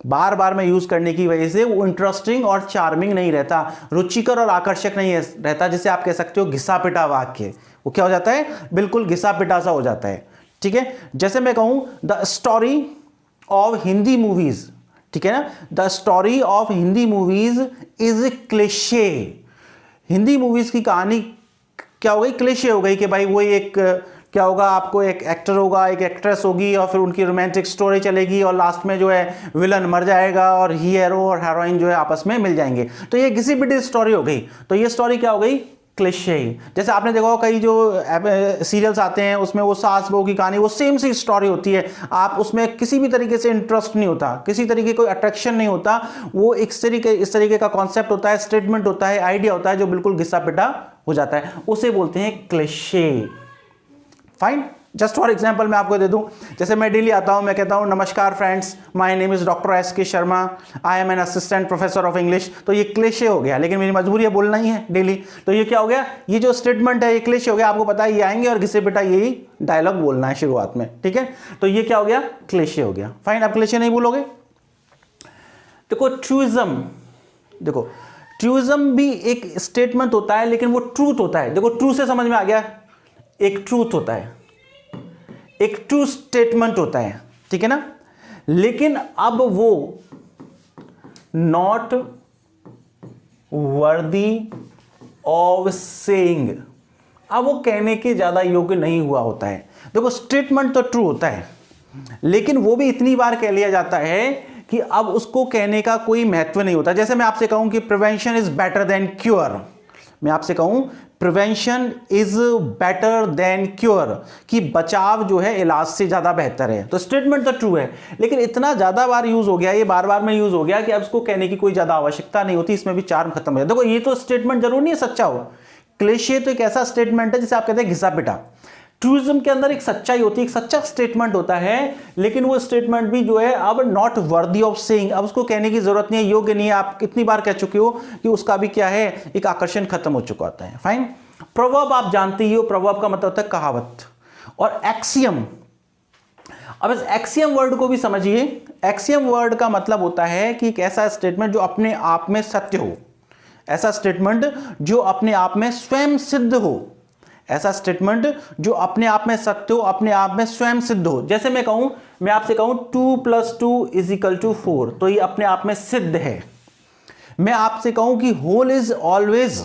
बार बार में यूज करने की वजह से वो इंटरेस्टिंग और चार्मिंग नहीं रहता, रुचिकर और आकर्षक नहीं रहता। जिसे आप कह सकते हो घिसा पिटा वाक्य, वो क्या हो जाता है, बिल्कुल घिसा पिटा सा हो जाता है, ठीक है। जैसे मैं कहूं the story of Hindi movies, ठीक है ना, the story of Hindi movies is cliché. Hindi movies की कहानी क्या हो गई, क्लिशे हो गई कि भाई वो एक क्या होगा, आपको एक एक्टर होगा, एक एक्ट्रेस होगी और फिर उनकी रोमांटिक स्टोरी चलेगी और लास्ट में जो है विलन मर जाएगा और हीरो और हीरोइन जो है आपस में मिल जाएंगे। तो ये घिसी पिटी स्टोरी हो गई। तो ये स्टोरी क्या हो गई, क्लिशे। जैसे आपने देखा कई जो सीरियल्स आते हैं उसमें वो सास बहू की कहानी, वो सेम सी स्टोरी होती है, आप उसमें किसी भी तरीके से इंटरेस्ट नहीं होता, किसी तरीके कोई अट्रैक्शन नहीं होता। वो इस तरीके का कॉन्सेप्ट होता है, स्टेटमेंट होता है, आइडिया होता है जो बिल्कुल घिसा पिटा हो जाता है, उसे बोलते हैं cliché. Fine, just for example मैं आपको दे दूं, जैसे मैं डेली आता हूं, मैं कहता हूं नमस्कार friends, my name is doctor S K. Sharma, I am an assistant professor of English. तो ये क्लेशे हो गया, लेकिन मेरी मजबूरी है बोलना ही है डेली। तो ये क्या हो गया, ये जो स्टेटमेंट है ये क्लेशे हो गया। आपको पता है ये आएंगे और घिसे पिटा यही डायलॉग बोलना है शुरुआत में, ठीक है। तो ये क्या हो गया, क्लेशे हो गया। फाइन, आप क्लेशे नहीं बोलोगे। देखो ट्रूइज्म, देखो ट्रूइज्म भी एक स्टेटमेंट होता है, लेकिन वो ट्रूथ होता है। देखो ट्रू से समझ में आ गया, एक ट्रूथ होता है, एक ट्रू स्टेटमेंट होता है, ठीक है ना। लेकिन अब वो नॉट वर्दी ऑफ सेइंग, अब वो कहने के ज्यादा योग्य नहीं हुआ होता है। देखो स्टेटमेंट तो ट्रू होता है, लेकिन वो भी इतनी बार कह लिया जाता है कि अब उसको कहने का कोई महत्व नहीं होता। जैसे मैं आपसे कहूं कि prevention is better than cure, मैं आपसे कहूं prevention is better than cure, कि बचाव जो है इलाज से ज्यादा बेहतर है। तो स्टेटमेंट तो ट्रू है, लेकिन इतना ज्यादा बार यूज हो गया, ये बार बार में यूज हो गया कि अब इसको कहने की कोई ज्यादा आवश्यकता नहीं होती, इसमें भी चार्म खत्म हो गया। देखो ये तो स्टेटमेंट जरूर नहीं है सच्चा हो, क्लेशे तो एक ऐसा स्टेटमेंट है जिसे आप कहते हैं घिसा पिटा। ट्रूइज्म के अंदर एक सच्चाई होती है, एक सच्चा स्टेटमेंट होता है, लेकिन वो स्टेटमेंट भी जो है अब नॉट वर्दी ऑफ सेइंग, अब उसको कहने की जरूरत नहीं है, योग्य नहीं है। आप कितनी बार कह चुके हो कि उसका भी क्या है, एक आकर्षण खत्म हो चुका होता है। फाइन। प्रोवर्ब आप जानते ही हो, प्रोवर्ब का मतलब होता है कहावत, और एक्सियम। अब इस एक्सियम वर्ड को भी समझिए। एक्सियम वर्ड का मतलब होता है कि एक ऐसा स्टेटमेंट जो अपने आप में सत्य हो, ऐसा स्टेटमेंट जो अपने आप में स्वयं सिद्ध हो, ऐसा स्टेटमेंट जो अपने आप में सत्य हो, अपने आप में स्वयं सिद्ध हो। जैसे मैं कहूं, मैं आपसे कहूं 2 + 2 = 4, तो ये अपने आप में सिद्ध है। मैं आपसे कहूं कि whole is always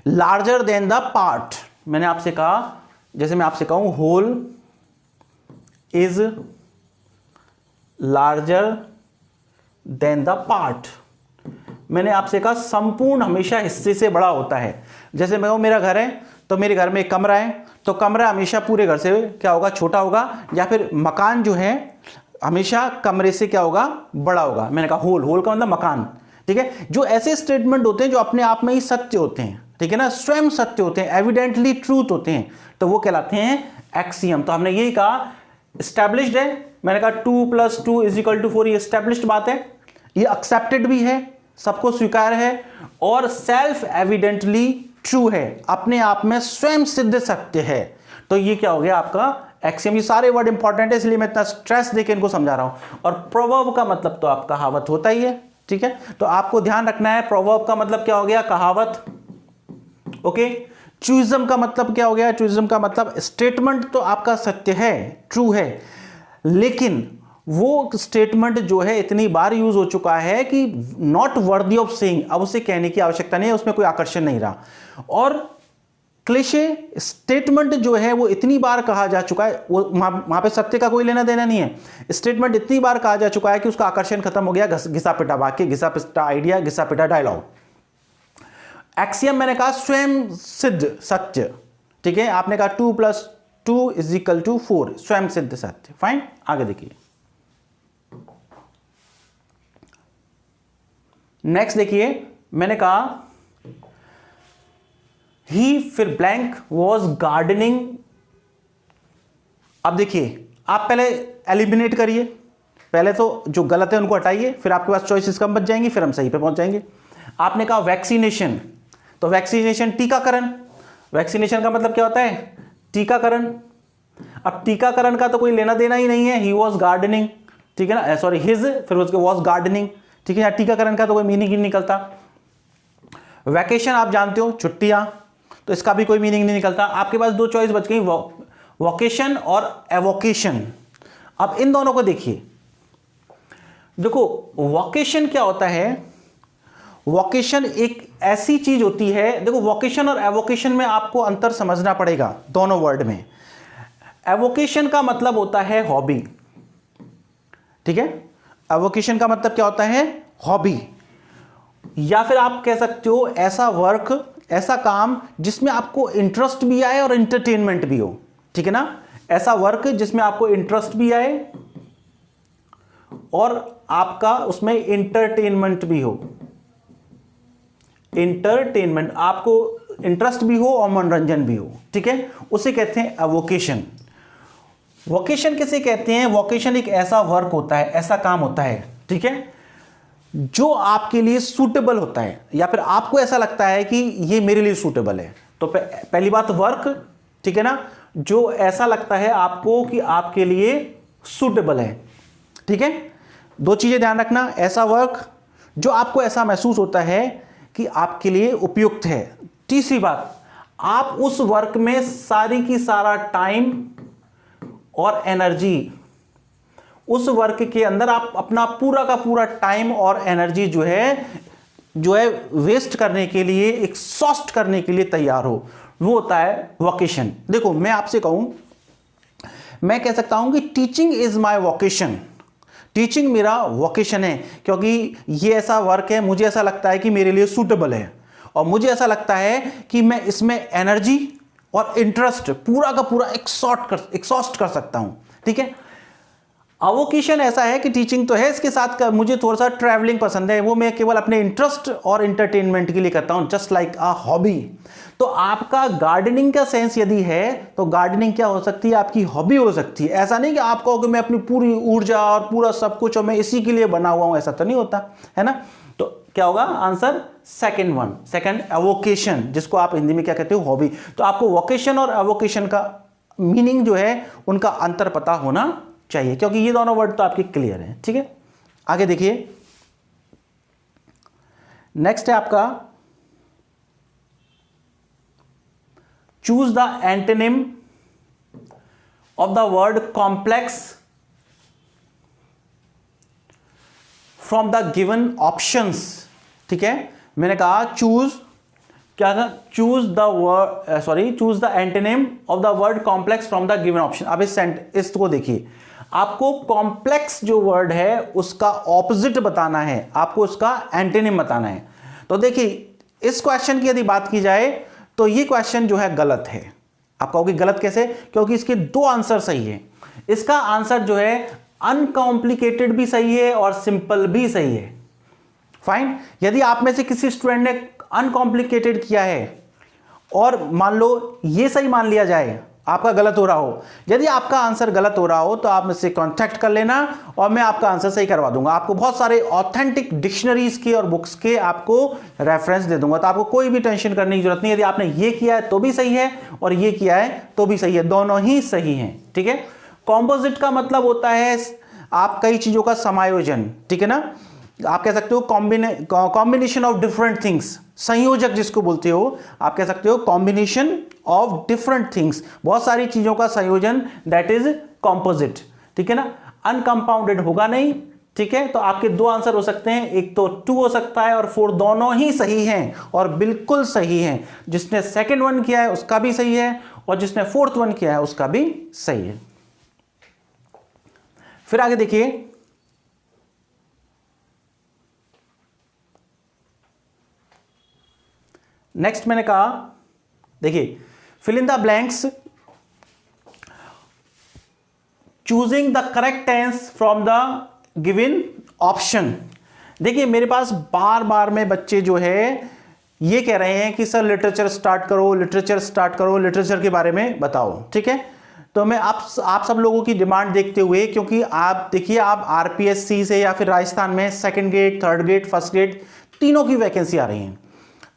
larger than the part, मैंने आपसे कहा, जैसे मैं आपसे कहूं whole is larger than the part, मैंने आपसे कहा संपूर्ण हमेशा हिस्से से बड़ा होता है। जैसे मैं कहूं मेरा घर है, तो मेरे घर में एक कमरा है, तो कमरा हमेशा पूरे घर से क्या होगा, छोटा होगा, या फिर मकान जो है हमेशा कमरे से क्या होगा, बड़ा होगा। मैंने कहा होल, होल का मतलब मकान, ठीक है। जो ऐसे स्टेटमेंट होते हैं जो अपने आप में ही सत्य होते हैं, ठीक है ना, स्वयं सत्य होते हैं, एविडेंटली ट्रूथ होते हैं, तो वो कहलाते हैं एक्सियम। तो हमने यही कहा एस्टैब्लिश्ड है, मैंने कहा 2 + 2 = 4, ये एस्टैब्लिश्ड बात है, ये एक्सेप्टेड भी है, सबको स्वीकार है, और सेल्फ एविडेंटली ट्रू है, अपने आप में स्वयं सिद्ध सत्य है। तो ये क्या हो गया आपका एक्सियम। ये सारे वर्ड इंपॉर्टेंट है, इसलिए मैं इतना स्ट्रेस देकर इनको समझा रहा हूं। और प्रोवर्ब का मतलब तो आपका कहावत होता ही है, ठीक है। तो आपको ध्यान रखना है, प्रोवर्ब का मतलब क्या हो गया, कहावत, ओके। ट्रूइज्म का मतलब क्या हो गया, ट्रूइज्म का मतलब स्टेटमेंट तो आपका सत्य है, ट्रू है, लेकिन वो स्टेटमेंट जो है इतनी बार यूज हो चुका है कि नॉट वर्दी ऑफ सेइंग, अब उसे कहने की आवश्यकता नहीं है, उसमें कोई आकर्षण नहीं रहा। और क्लिशे स्टेटमेंट जो है वो इतनी बार कहा जा चुका है, वो वहां पे सत्य का कोई लेना देना नहीं है, स्टेटमेंट इतनी बार कहा जा चुका है कि उसका आकर्षण खत्म हो गया। घिसा पिटा वाक्य, घिसा पिटा आइडिया, घिसा पिटा डायलॉग। एक्सियम मैंने कहा स्वयं सिद्ध सत्य, ठीक है। आपने कहा 2 + 2 = 4, स्वयं सिद्ध सत्य। फाइन, आगे देखिए। नेक्स्ट देखिए, मैंने कहा ही फिर ब्लैंक वॉज गार्डनिंग। अब देखिए, आप पहले एलिमिनेट करिए, पहले तो जो गलत है उनको हटाइए, फिर आपके पास चॉइसेस कम बच जाएंगी, फिर हम सही पे पहुंच जाएंगे। आपने कहा वैक्सीनेशन, तो वैक्सीनेशन टीकाकरण, वैक्सीनेशन का मतलब क्या होता है, टीकाकरण। अब टीकाकरण का तो कोई लेना देना ही नहीं है, ही वॉज गार्डनिंग, ठीक है ना, सॉरी हिज, फिर उसके वॉज गार्डनिंग, ठीक है। टीकाकरण का तो कोई मीनिंग ही नहीं निकलता। वैकेशन आप जानते हो, छुट्टियां, तो इसका भी कोई मीनिंग नहीं निकलता। आपके पास दो चॉइस बच गई, वोकेशन और एवोकेशन। अब इन दोनों को देखिए, देखो वोकेशन क्या होता है, वोकेशन एक ऐसी चीज होती है, देखो वोकेशन और एवोकेशन में आपको अंतर समझना पड़ेगा दोनों वर्ड में। एवोकेशन का मतलब होता है हॉबी, ठीक है। एवोकेशन का मतलब क्या होता है, हॉबी, या फिर आप कह सकते हो ऐसा वर्क, ऐसा काम जिसमें आपको इंटरेस्ट भी आए और एंटरटेनमेंट भी हो, ठीक है ना। ऐसा वर्क जिसमें आपको इंटरेस्ट भी आए और आपका उसमें इंटरटेनमेंट भी हो, इंटरटेनमेंट, आपको इंटरेस्ट भी हो और मनोरंजन भी हो, ठीक है, उसे कहते हैं एवोकेशन। वोकेशन किसे कहते हैं? वोकेशन एक ऐसा वर्क होता है, ऐसा काम होता है, ठीक है, जो आपके लिए सूटेबल होता है, या फिर आपको ऐसा लगता है कि ये मेरे लिए सूटेबल है। तो पहली बात वर्क, ठीक है ना, जो ऐसा लगता है आपको कि आपके लिए सूटेबल है, ठीक है। दो चीजें ध्यान रखना, ऐसा वर्क जो आपको ऐसा महसूस होता है कि आपके लिए उपयुक्त है। तीसरी बात, आप उस वर्क में सारी की सारा टाइम और एनर्जी, उस वर्क के अंदर आप अपना पूरा का पूरा टाइम और एनर्जी जो है वेस्ट करने के लिए, एक्सॉस्ट करने के लिए तैयार हो, वो होता है वोकेशन। देखो मैं आपसे कहूं, मैं कह सकता हूं कि teaching is my vocation, teaching मेरा वोकेशन है, क्योंकि ये ऐसा वर्क है, मुझे ऐसा लगता है कि मेरे लिए सूटेबल है, और मुझे ऐसा लगता है कि मैं इसमें एनर्जी और इंटरेस्ट पूरा का पूरा एक्सॉस्ट कर सकता हूं, ठीक है। अवोकेशन ऐसा है कि टीचिंग तो है, इसके साथ मुझे थोड़ा सा ट्रैवलिंग पसंद है, वो मैं केवल अपने इंटरेस्ट और एंटरटेनमेंट के लिए करता हूं, जस्ट लाइक अ हॉबी। तो आपका गार्डनिंग का सेंस यदि है तो गार्डनिंग क्या हो सकती है? आपकी हॉबी हो सकती है। ऐसा नहीं कि आप कहो कि मैं अपनी पूरी ऊर्जा और पूरा सब कुछ और मैं इसी के लिए बना हुआ हूं, ऐसा तो नहीं होता है ना। तो क्या होगा answer? Second one, second avocation, जिसको आप हिंदी में क्या कहते हो? हॉबी। तो आपको वोकेशन और एवोकेशन का मीनिंग जो है उनका अंतर पता होना चाहिए, क्योंकि ये दोनों वर्ड तो आपके क्लियर हैं, ठीक है। आगे देखिए, नेक्स्ट है आपका choose the antonym of the word complex from the given options, ठीक है। मैंने कहा चूज, क्या कहा? Choose the antonym of the word complex from the given option. अब इसको देखिए, आपको कॉम्प्लेक्स जो वर्ड है उसका ऑपोजिट बताना है, आपको उसका एंटोनिम बताना है। तो देखिए, इस क्वेश्चन की यदि बात की जाए तो ये क्वेश्चन जो है गलत है। आप कहोगे गलत कैसे? क्योंकि इसके दो आंसर सही है। इसका आंसर जो है अनकॉम्प्लिकेटेड भी सही है और सिंपल भी सही है। फाइन। यदि आप में से किसी स्टूडेंट ने अनकॉम्प्लिकेटेड किया है और मान लो ये सही मान लिया जाए, आपका गलत हो रहा हो, यदि आपका आंसर गलत हो रहा हो तो आप मुझसे कांटेक्ट कर लेना और मैं आपका आंसर सही करवा दूंगा। आपको बहुत सारे ऑथेंटिक डिक्शनरीज के और बुक्स के आपको रेफरेंस दे दूंगा, तो आपको कोई भी टेंशन करने की जरूरत नहीं। यदि आपने ये किया है तो भी सही है और ये किया है तो भी सही है, दोनों ही सही हैं, ठीक है। कॉम्पोजिट का मतलब होता है आप कई चीजों का समायोजन, ठीक है ना। आप कह सकते हो कॉम्बिनेशन ऑफ डिफरेंट थिंग्स, संयोजक जिसको बोलते हो, आप कह सकते हो कॉम्बिनेशन ऑफ डिफरेंट थिंग्स, बहुत सारी चीजों का संयोजन, दैट इज कॉम्पोजिट, ठीक है ना। अनकंपाउंडेड होगा नहीं, ठीक है। तो आपके दो आंसर हो सकते हैं, एक तो 2 हो सकता है और 4, दोनों ही सही हैं और बिल्कुल सही हैं। जिसने सेकंड वन किया है उसका भी सही है और जिसने फोर्थ वन किया है उसका भी सही है। फिर आगे देखिए, नेक्स्ट मैंने कहा, देखिए fill in the blanks choosing the correct tense from the given option. देखिए मेरे पास बार बार में बच्चे जो है ये कह रहे हैं कि सर लिटरेचर स्टार्ट करो, लिटरेचर स्टार्ट करो, लिटरेचर के बारे में बताओ, ठीक है। तो मैं आप सब लोगों की डिमांड देखते हुए, क्योंकि आप देखिए आप आरपीएससी से या फिर राजस्थान में second grade, third grade, first grade तीनों की वैकेंसी आ रही हैं।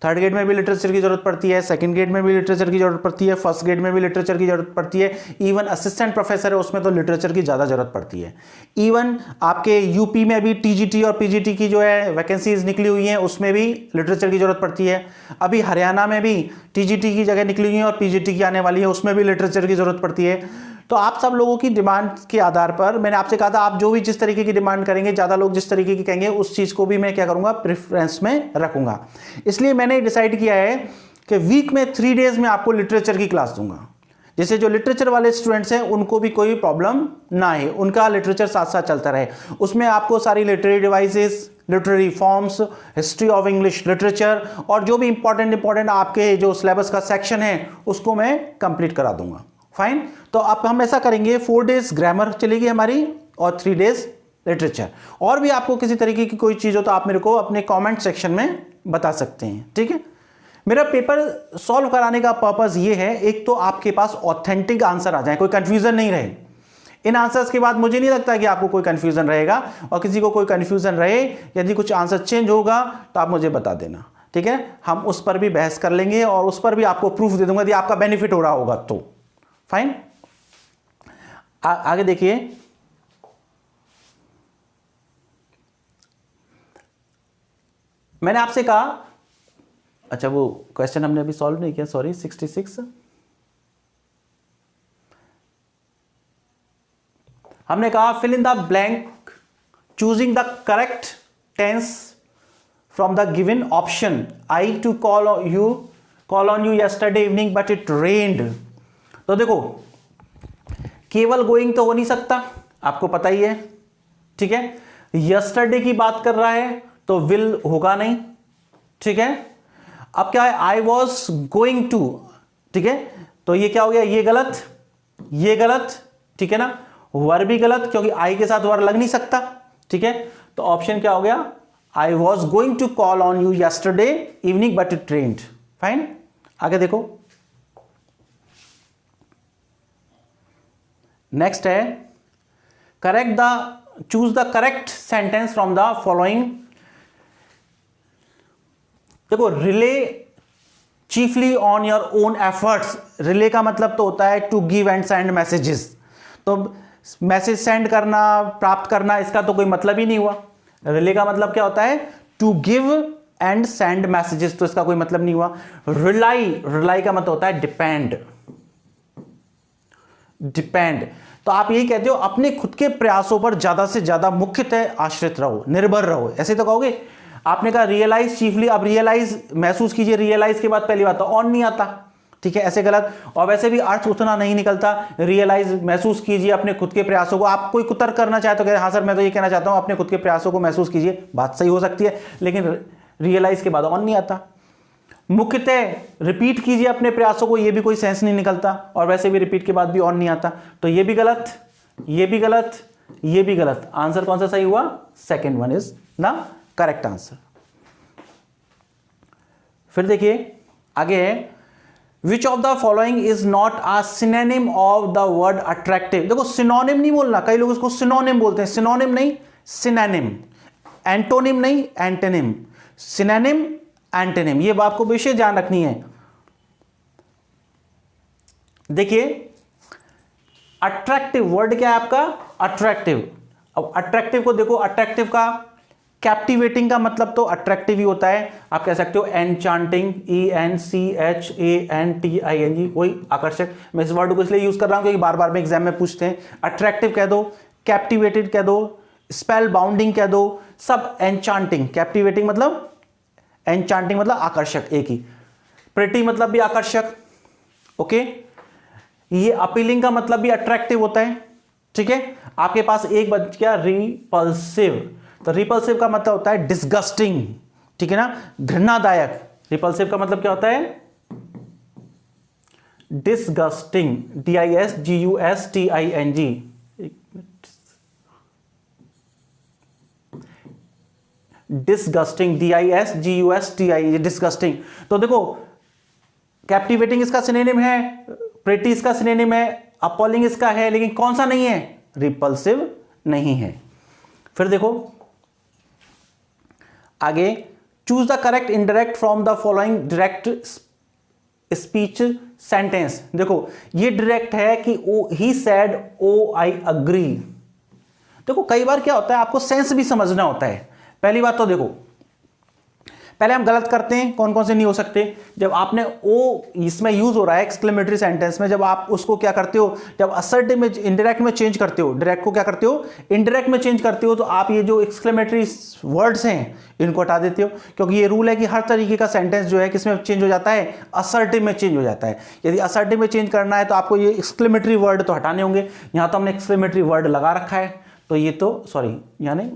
थर्ड ग्रेड में भी लिटरेचर की जरूरत पड़ती है, सेकंड ग्रेड में भी लिटरेचर की जरूरत पड़ती है, फर्स्ट ग्रेड में भी लिटरेचर की जरूरत पड़ती है, इवन असिस्टेंट प्रोफेसर है उसमें तो लिटरेचर की ज़्यादा जरूरत पड़ती है। इवन आपके यूपी में भी टीजीटी और पीजीटी की जो है वैकेंसीज निकली हुई हैं, उसमें भी लिटरेचर की जरूरत पड़ती है। अभी हरियाणा में भी टीजीटी की जगह निकली हुई है और पीजीटी की आने वाली है, उसमें भी लिटरेचर की जरूरत पड़ती है। तो आप सब लोगों की डिमांड के आधार पर मैंने आपसे कहा था आप जो भी जिस तरीके की डिमांड करेंगे, ज़्यादा लोग जिस तरीके की कहेंगे उस चीज़ को भी मैं क्या करूँगा, प्रेफरेंस में रखूँगा। इसलिए मैंने डिसाइड किया है कि वीक में 3 डेज में आपको लिटरेचर की क्लास दूंगा, जैसे जो लिटरेचर वाले स्टूडेंट्स हैं उनको भी कोई प्रॉब्लम ना है, उनका लिटरेचर साथ साथ चलता रहे। उसमें आपको सारी literary devices, literary forms, history of English literature और जो भी इंपॉर्टेंट आपके जो सिलेबस का सेक्शन है उसको मैं कंप्लीट करा दूंगा। फाइन। तो अब हम ऐसा करेंगे, 4 डेज ग्रामर चलेगी हमारी और 3 डेज लिटरेचर। और भी आपको किसी तरीके की कोई चीज़ हो तो आप मेरे को अपने कमेंट सेक्शन में बता सकते हैं, ठीक है। मेरा पेपर सॉल्व कराने का पर्पस ये है, एक तो आपके पास ऑथेंटिक आंसर आ जाए, कोई कंफ्यूजन नहीं रहे, इन आंसर्स के बाद मुझे नहीं लगता कि आपको कोई कंफ्यूजन रहेगा, और किसी को कोई कंफ्यूजन रहे, यदि कुछ आंसर चेंज होगा तो आप मुझे बता देना, ठीक है। हम उस पर भी बहस कर लेंगे और उस पर भी आपको प्रूफ दे दूंगा यदि आपका बेनिफिट हो रहा होगा तो। फाइन, आगे देखिए। मैंने आपसे कहा, अच्छा वो क्वेश्चन हमने अभी सॉल्व नहीं किया, सॉरी, 66 हमने कहा fill in the blank choosing the correct tense from the given option. I to call on you yesterday evening but it rained. तो देखो, केवल गोइंग तो हो नहीं सकता, आपको पता ही है, ठीक है। यस्टरडे की बात कर रहा है तो विल होगा नहीं, ठीक है। अब क्या है, आई वॉज गोइंग टू, ठीक है, तो ये क्या हो गया, ये गलत, ये गलत, ठीक है ना। वर्ब भी गलत क्योंकि आई के साथ वर्ब लग नहीं सकता, ठीक है। तो ऑप्शन क्या हो गया, I was going to call on you yesterday evening but it rained. Fine, आगे देखो, नेक्स्ट है correct the choose the correct sentence from the following. देखो, rely chiefly on your own efforts. Rely का मतलब तो होता है to give and send messages, तो मैसेज सेंड करना, प्राप्त करना, इसका तो कोई मतलब ही नहीं हुआ। रिले का मतलब क्या होता है, to give and send messages, तो इसका कोई मतलब नहीं हुआ। रिलाई का मतलब होता है डिपेंड, डिपेंड, तो आप यही कहते हो अपने खुद के प्रयासों पर ज्यादा से ज्यादा मुख्यतः आश्रित रहो, निर्भर रहो, ऐसे तो कहोगे। आपने कहा रियलाइज चीफली, अब रियलाइज महसूस कीजिए, रियलाइज के बाद पहली बात तो ऑन नहीं आता, ठीक है, ऐसे गलत। और वैसे भी अर्थ उतना नहीं निकलता, रियलाइज महसूस कीजिए अपने खुद के प्रयासों को। आप कोई कुतर करना चाहे तो कहे हाँ सर मैं तो ये कहना चाहता हूं अपने खुद के प्रयासों को महसूस कीजिए, बात सही हो सकती है, लेकिन रियलाइज के बाद ऑन नहीं आता। मुख्यतः रिपीट कीजिए अपने प्रयासों को, ये भी कोई सेंस नहीं निकलता, और वैसे भी रिपीट के बाद भी ऑन नहीं आता, तो ये भी गलत, ये भी गलत, ये भी गलत। आंसर कौन सा सही हुआ, सेकेंड वन इज ना करेक्ट आंसर। फिर देखिए आगे है, which of the following is not a synonym of the word attractive. देखो, सिनोनिम नहीं बोलना, कई लोग इसको सिनोनिम बोलते हैं, सिनोनिम नहीं सिनोनिम, एंटोनिम नहीं एंटोनिम, सिनोनिम एंटोनिम, ये बात को विशेष ध्यान रखनी है। देखिए, अट्रैक्टिव वर्ड क्या है आपका, अट्रैक्टिव। अब अट्रैक्टिव को देखो, अट्रैक्टिव का कैप्टिवेटिंग का मतलब तो अट्रैक्टिव ही होता है। आप कह सकते हो एनचांटिंग, ENCHANTING, वही आकर्षक। मैं इस वर्ड को इसलिए यूज कर रहा हूं क्योंकि बार बार में एग्जाम में पूछते हैं। अट्रैक्टिव कह दो, कैप्टिवेटेड कह दो, स्पेल बाउंडिंग कह दो, सब एनचांटिंग। कैप्टिवेटिंग मतलब, एनचांटिंग मतलब आकर्षक, एक ही। प्रिटी मतलब भी आकर्षक, ओके। ये अपीलिंग का मतलब भी अट्रैक्टिव होता है, ठीक है। आपके पास एक बच गया रिपल्सिव, तो रिपल्सिव का मतलब होता है डिस्गस्टिंग, ठीक है ना, घृणादायक। रिपल्सिव का मतलब क्या होता है, disgusting, DISGUSTING, disgusting, DISGUSTING, disgusting. तो देखो, कैप्टिवेटिंग इसका सिनोनिम है, प्रिटी इसका सिनोनिम है, अपॉलिंग इसका है, लेकिन कौन सा नहीं है, रिपल्सिव नहीं है। फिर देखो आगे, choose the correct indirect from the following direct speech sentence. देखो, ये डायरेक्ट है कि ओ he said O I agree. देखो, कई बार क्या होता है, आपको सेंस भी समझना होता है। पहली बात तो देखो, पहले हम गलत करते हैं, कौन कौन से नहीं हो सकते। जब आपने ओ इसमें यूज हो रहा है एक्सक्लेमेटरी सेंटेंस में, जब आप उसको क्या करते हो, जब असर्टिव में इनडायरेक्ट में चेंज करते हो, डायरेक्ट को क्या करते हो इनडायरेक्ट में चेंज करते हो, तो आप ये जो एक्सक्लेमेटरी वर्ड्स हैं इनको हटा देते हो, क्योंकि ये रूल है कि हर तरीके का सेंटेंस जो है किसमें चेंज हो जाता है, असर्टिव में चेंज हो जाता है। यदि असर्टिव में चेंज करना है तो आपको ये एक्सक्लेमेटरी वर्ड तो हटाने होंगे। यहाँ तो हमने एक्सक्लेमेटरी वर्ड लगा रखा है, तो ये तो सॉरी, यानी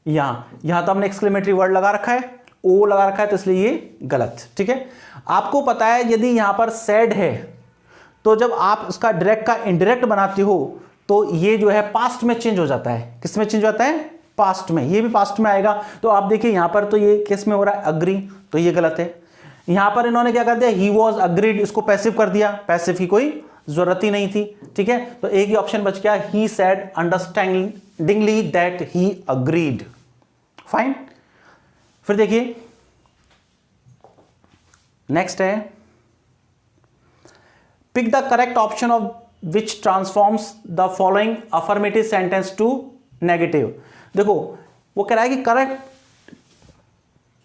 यहां तो हमने एक्सक्लेमेटरी वर्ड लगा रखा है, ओ लगा रखा है, तो इसलिए ये गलत, ठीक है। आपको पता है यदि यहां पर सैड है तो जब आप उसका डायरेक्ट का इनडायरेक्ट बनाते हो तो ये जो है पास्ट में चेंज हो जाता है। किस में चेंज हो जाता है, पास्ट में। ये भी पास्ट में आएगा। तो आप देखिए यहां पर तो ये किस में हो रहा है, अग्री, तो ये गलत है। यहां पर इन्होंने क्या कर दिया, ही वॉज अग्रीड, इसको पैसिव कर दिया, पैसिव की कोई जरूरत ही नहीं थी, ठीक है। तो एक ही ऑप्शन बच गया, he said understandingly that he agreed. Fine. फिर देखिए नेक्स्ट है, pick the correct option of which transforms the following affirmative sentence to negative. देखो वो कह रहा है कि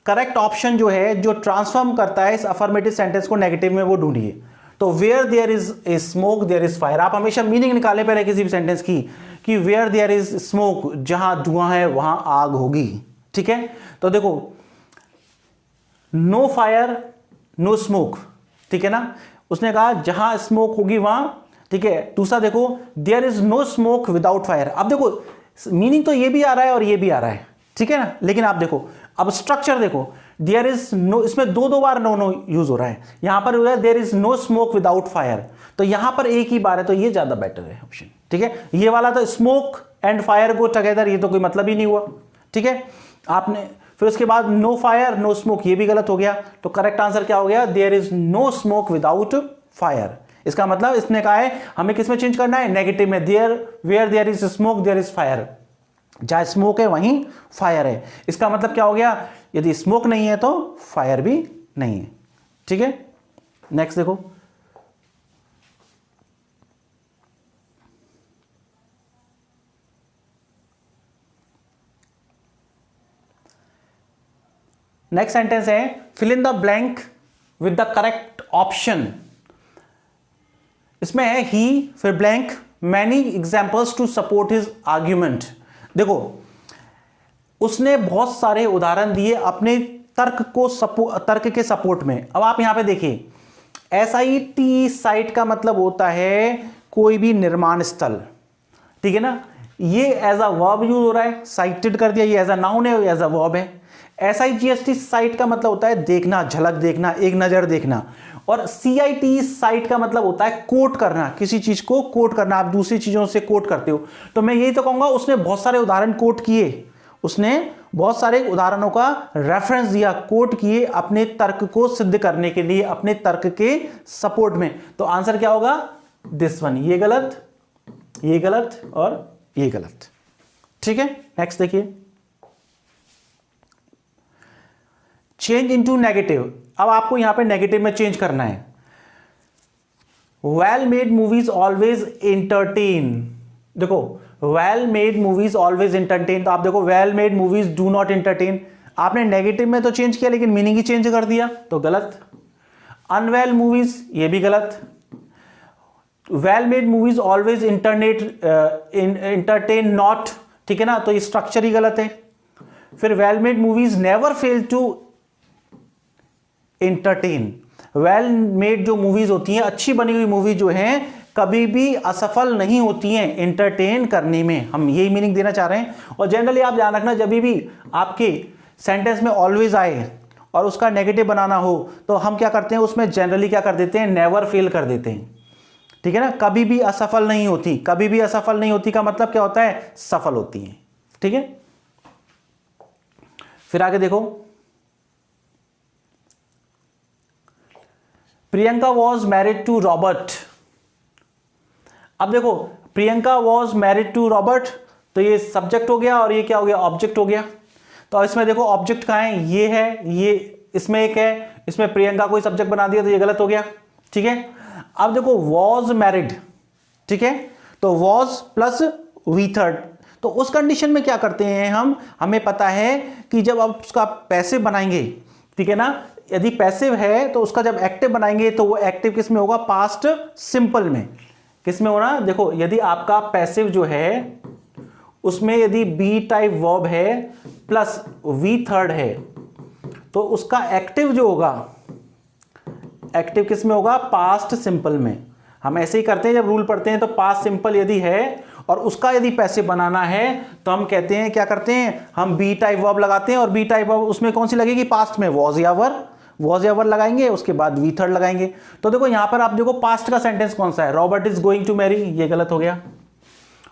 करेक्ट ऑप्शन जो है जो ट्रांसफॉर्म करता है इस अफर्मेटिव सेंटेंस को नेगेटिव में, वो ढूंढिए। तो where there is a smoke there is fire. आप हमेशा मीनिंग निकाले पहले किसी भी सेंटेंस की कि वेयर देयर इज स्मोक, जहां धुआं है वहां आग होगी, ठीक है। तो देखो नो फायर नो स्मोक, ठीक है ना, उसने कहा जहां स्मोक होगी वहां, ठीक है। दूसरा देखो there is no smoke without fire. अब देखो मीनिंग तो ये भी आ रहा है और ये भी आ रहा है, ठीक है ना, लेकिन आप देखो अब स्ट्रक्चर देखो, देयर इज नो, इसमें दो बार नो यूज हो रहा है, यहां पर there is no smoke without fire, तो यहां पर एक ही बार है, तो ये ज्यादा बेटर है ऑप्शन, ठीक है। ये वाला तो smoke and fire go together, ये तो कोई मतलब ही नहीं हुआ, ठीक है। आपने फिर उसके बाद नो फायर नो स्मोक, ये भी गलत हो गया, तो करेक्ट आंसर क्या हो गया, there is no smoke without fire. इसका मतलब इसने कहा है हमें किसमें चेंज करना है, नेगेटिव में। There where there is smoke there is fire, जहां स्मोक है वहीं फायर है। इसका मतलब क्या हो गया, यदि स्मोक नहीं है तो फायर भी नहीं है, ठीक है। नेक्स्ट देखो, नेक्स्ट सेंटेंस है fill in the blank with the correct option. इसमें है ही फिर blank many examples to support his argument. देखो उसने बहुत सारे उदाहरण दिए अपने तर्क के सपोर्ट में। अब आप यहां पे देखिए SIT साइट का मतलब होता है कोई भी निर्माण स्थल, ठीक है ना। ये एज अ वर्ब यूज हो रहा है, साइटेड कर दिया, ये एज अ नाउन है, एज अ वर्ब है। SIGST साइट का मतलब होता है देखना, झलक देखना, एक नजर देखना। और CIT साइट का मतलब होता है कोट करना, किसी चीज को कोट करना, आप दूसरी चीजों से कोट करते हो। तो मैं यही तो कहूंगा उसने बहुत सारे उदाहरण कोट किए, उसने बहुत सारे उदाहरणों का रेफरेंस दिया, कोट किए अपने तर्क को सिद्ध करने के लिए, अपने तर्क के सपोर्ट में। तो आंसर क्या होगा, दिस वन। ये गलत, ये गलत और ये गलत, ठीक है। नेक्स्ट देखिए, चेंज इनटू नेगेटिव। अब आपको यहां पे नेगेटिव में चेंज करना है। Well made movies always entertain. देखो well made movies always entertain, तो आप देखो well made movies do not entertain. आपने नेगेटिव में तो चेंज किया लेकिन मीनिंग ही चेंज कर दिया, तो गलत। अनवेल मूवीज, ये भी गलत। Well made movies always entertain not, ठीक है ना, तो ये स्ट्रक्चर ही गलत है। फिर well made movies never fail to entertain. Well made जो मूवीज होती हैं, अच्छी बनी हुई मूवी जो हैं, कभी भी असफल नहीं होती हैं एंटरटेन करने में, हम यही मीनिंग देना चाह रहे हैं। और जनरली आप ध्यान रखना, जब भी आपके सेंटेंस में ऑलवेज आए और उसका नेगेटिव बनाना हो तो हम क्या करते हैं, उसमें जनरली क्या कर देते हैं, नेवर फेल कर देते हैं, ठीक है ना। कभी भी असफल नहीं होती, कभी भी असफल नहीं होती का मतलब क्या होता है, सफल होती है, ठीक है। फिर आगे देखो, Priyanka was married to Robert. अब देखो Priyanka was married to Robert, तो ये सब्जेक्ट हो गया और ये क्या हो गया, ऑब्जेक्ट हो गया। तो इसमें देखो ऑब्जेक्ट कहां है, ये है, ये इसमें एक है, इसमें प्रियंका कोई सब्जेक्ट बना दिया तो ये गलत हो गया, ठीक है। अब देखो वॉज मैरिड, ठीक है, तो वॉज प्लस वी थर्ड, तो उस कंडीशन में क्या करते हैं हम, हमें पता है कि जब आप उसका पैसिव बनाएंगे, ठीक है ना, यदि पैसिव है तो उसका जब एक्टिव बनाएंगे तो वो एक्टिव किस में होगा, पास्ट सिंपल में। किस में होना, देखो यदि आपका पैसिव जो है उसमें यदि बी टाइप वर्ब है प्लस वी थर्ड है तो उसका एक्टिव जो होगा, एक्टिव किस में होगा, पास्ट सिंपल में। हम ऐसे ही करते हैं जब रूल पढ़ते हैं, तो पास्ट सिंपल यदि है और उसका यदि पैसिव बनाना है तो हम कहते हैं, क्या करते हैं, हम बी टाइप वर्ब लगाते हैं। और बी टाइप वर्ब उसमें कौन सी लगेगी, पास्ट में वॉज या वर, वॉज या वर लगाएंगे, उसके बाद वी थर्ड लगाएंगे। तो देखो यहां पर आप देखो पास्ट का सेंटेंस कौन सा है, Robert is going to marry, ये गलत हो गया।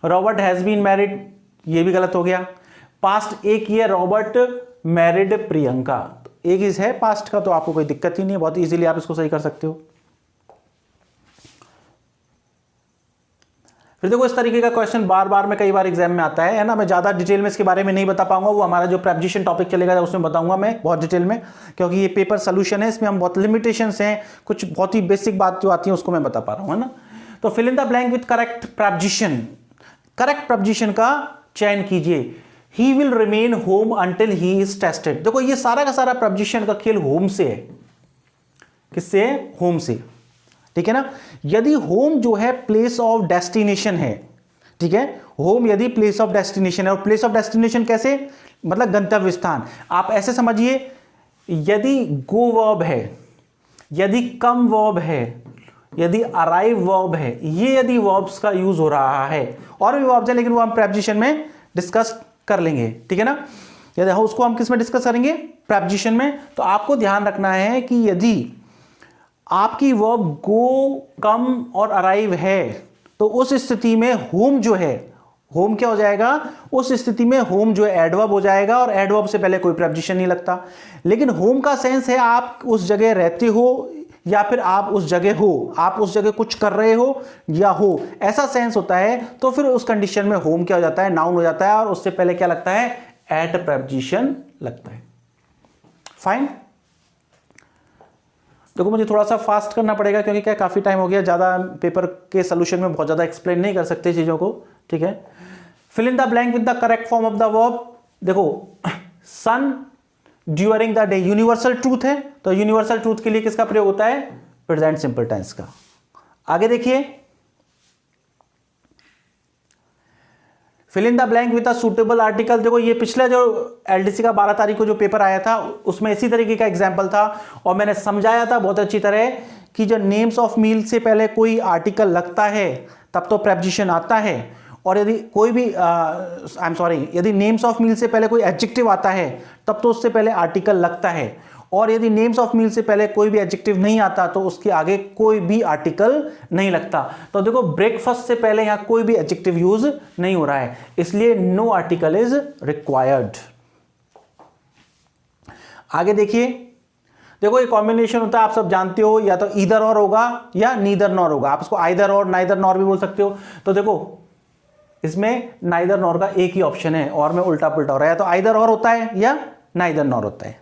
रॉबर्ट हैज बीन मैरिड, ये भी गलत हो गया। पास्ट एक ही है, रॉबर्ट मैरिड प्रियंका, तो एक ही है पास्ट का, तो आपको कोई दिक्कत ही नहीं है, बहुत इजीली आप इसको सही कर सकते हो। फिर देखो इस तरीके का क्वेश्चन बार बार में कई बार एग्जाम में आता है ना। मैं ज़्यादा डिटेल में इसके बारे में नहीं बता पाऊंगा, वो हमारा जो प्रेपोजिशन टॉपिक चलेगा उसमें बताऊंगा मैं बहुत डिटेल में, क्योंकि ये पेपर सोल्यूशन है, इसमें हम बहुत लिमिटेशंस हैं, कुछ बहुत ही बेसिक बात जो आती है उसको मैं बता पा रहा हूँ, है ना। तो fill in the blank with correct preposition, correct preposition का चयन कीजिए। He will remain home until he is tested. देखो ये सारा का सारा प्रेपोजिशन का खेल होम से है, किससे? होम से, ठीक है ना। यदि होम जो है प्लेस ऑफ डेस्टिनेशन है, ठीक है, होम यदि प्लेस ऑफ डेस्टिनेशन है, और प्लेस ऑफ डेस्टिनेशन कैसे? मतलब गंतव्य स्थान। आप ऐसे समझिए, यदि गो वर्ब है, यदि कम वर्ब है, यदि अराइव वर्ब है, ये यदि वर्ब्स का यूज हो रहा है, और भी वर्ब्स है लेकिन वो हम प्रेपोजिशन में डिस्कस कर लेंगे, ठीक है ना। यदि उसको हम किस में डिस्कस करेंगे? प्रेपोजिशन में। तो आपको ध्यान रखना है कि यदि आपकी वर्ब गो, कम और अराइव है, तो उस स्थिति में होम जो है, होम क्या हो जाएगा? उस स्थिति में होम जो है एडवर्ब हो जाएगा, और एडवर्ब से पहले कोई प्रेपोजिशन नहीं लगता। लेकिन होम का सेंस है आप उस जगह रहते हो, या फिर आप उस जगह हो, आप उस जगह कुछ कर रहे हो या हो, ऐसा सेंस होता है। तो फिर उस कंडीशन में होम क्या हो जाता है? नाउन हो जाता है, और उससे पहले क्या लगता है? एट प्रेपोजिशन लगता है। फाइन। देखो मुझे थोड़ा सा फास्ट करना पड़ेगा, क्योंकि क्या काफी टाइम हो गया, ज्यादा पेपर के सोल्यूशन में बहुत ज्यादा एक्सप्लेन नहीं कर सकते चीजों को, ठीक है। Fill in the blank with the correct form of the verb. देखो sun during the day universal truth है, तो यूनिवर्सल ट्रूथ के लिए किसका प्रयोग होता है? प्रेजेंट सिंपल टेंस का। आगे देखिए, fill in the blank with a suitable article. देखो ये पिछला जो एलडीसी का 12 तारीख को जो पेपर आया था उसमें इसी तरीके का एग्जांपल था, और मैंने समझाया था बहुत अच्छी तरह कि जब नेम्स ऑफ मील से पहले कोई आर्टिकल लगता है तब तो प्रेपोजिशन आता है, और यदि कोई भी यदि नेम्स ऑफ मील से पहले कोई एडजेक्टिव आता है तब तो उससे पहले आर्टिकल लगता है, और यदि नेम्स ऑफ मील से पहले कोई भी एडजेक्टिव नहीं आता तो उसके आगे कोई भी आर्टिकल नहीं लगता। तो देखो ब्रेकफास्ट से पहले यहां कोई भी एडजेक्टिव यूज नहीं हो रहा है, इसलिए नो आर्टिकल इज रिक्वायर्ड। आगे देखिए, देखो ये कॉम्बिनेशन होता है, आप सब जानते हो, या तो ईदर और होगा या नीदर नॉर होगा। आप इसको आइदर और नाइदर नॉर भी बोल सकते हो। तो देखो इसमें नाइदर नॉर का एक ही ऑप्शन है, और में उल्टा पुल्टा हो रहा है, तो आइदर और होता है या नाइदर नॉर होता है।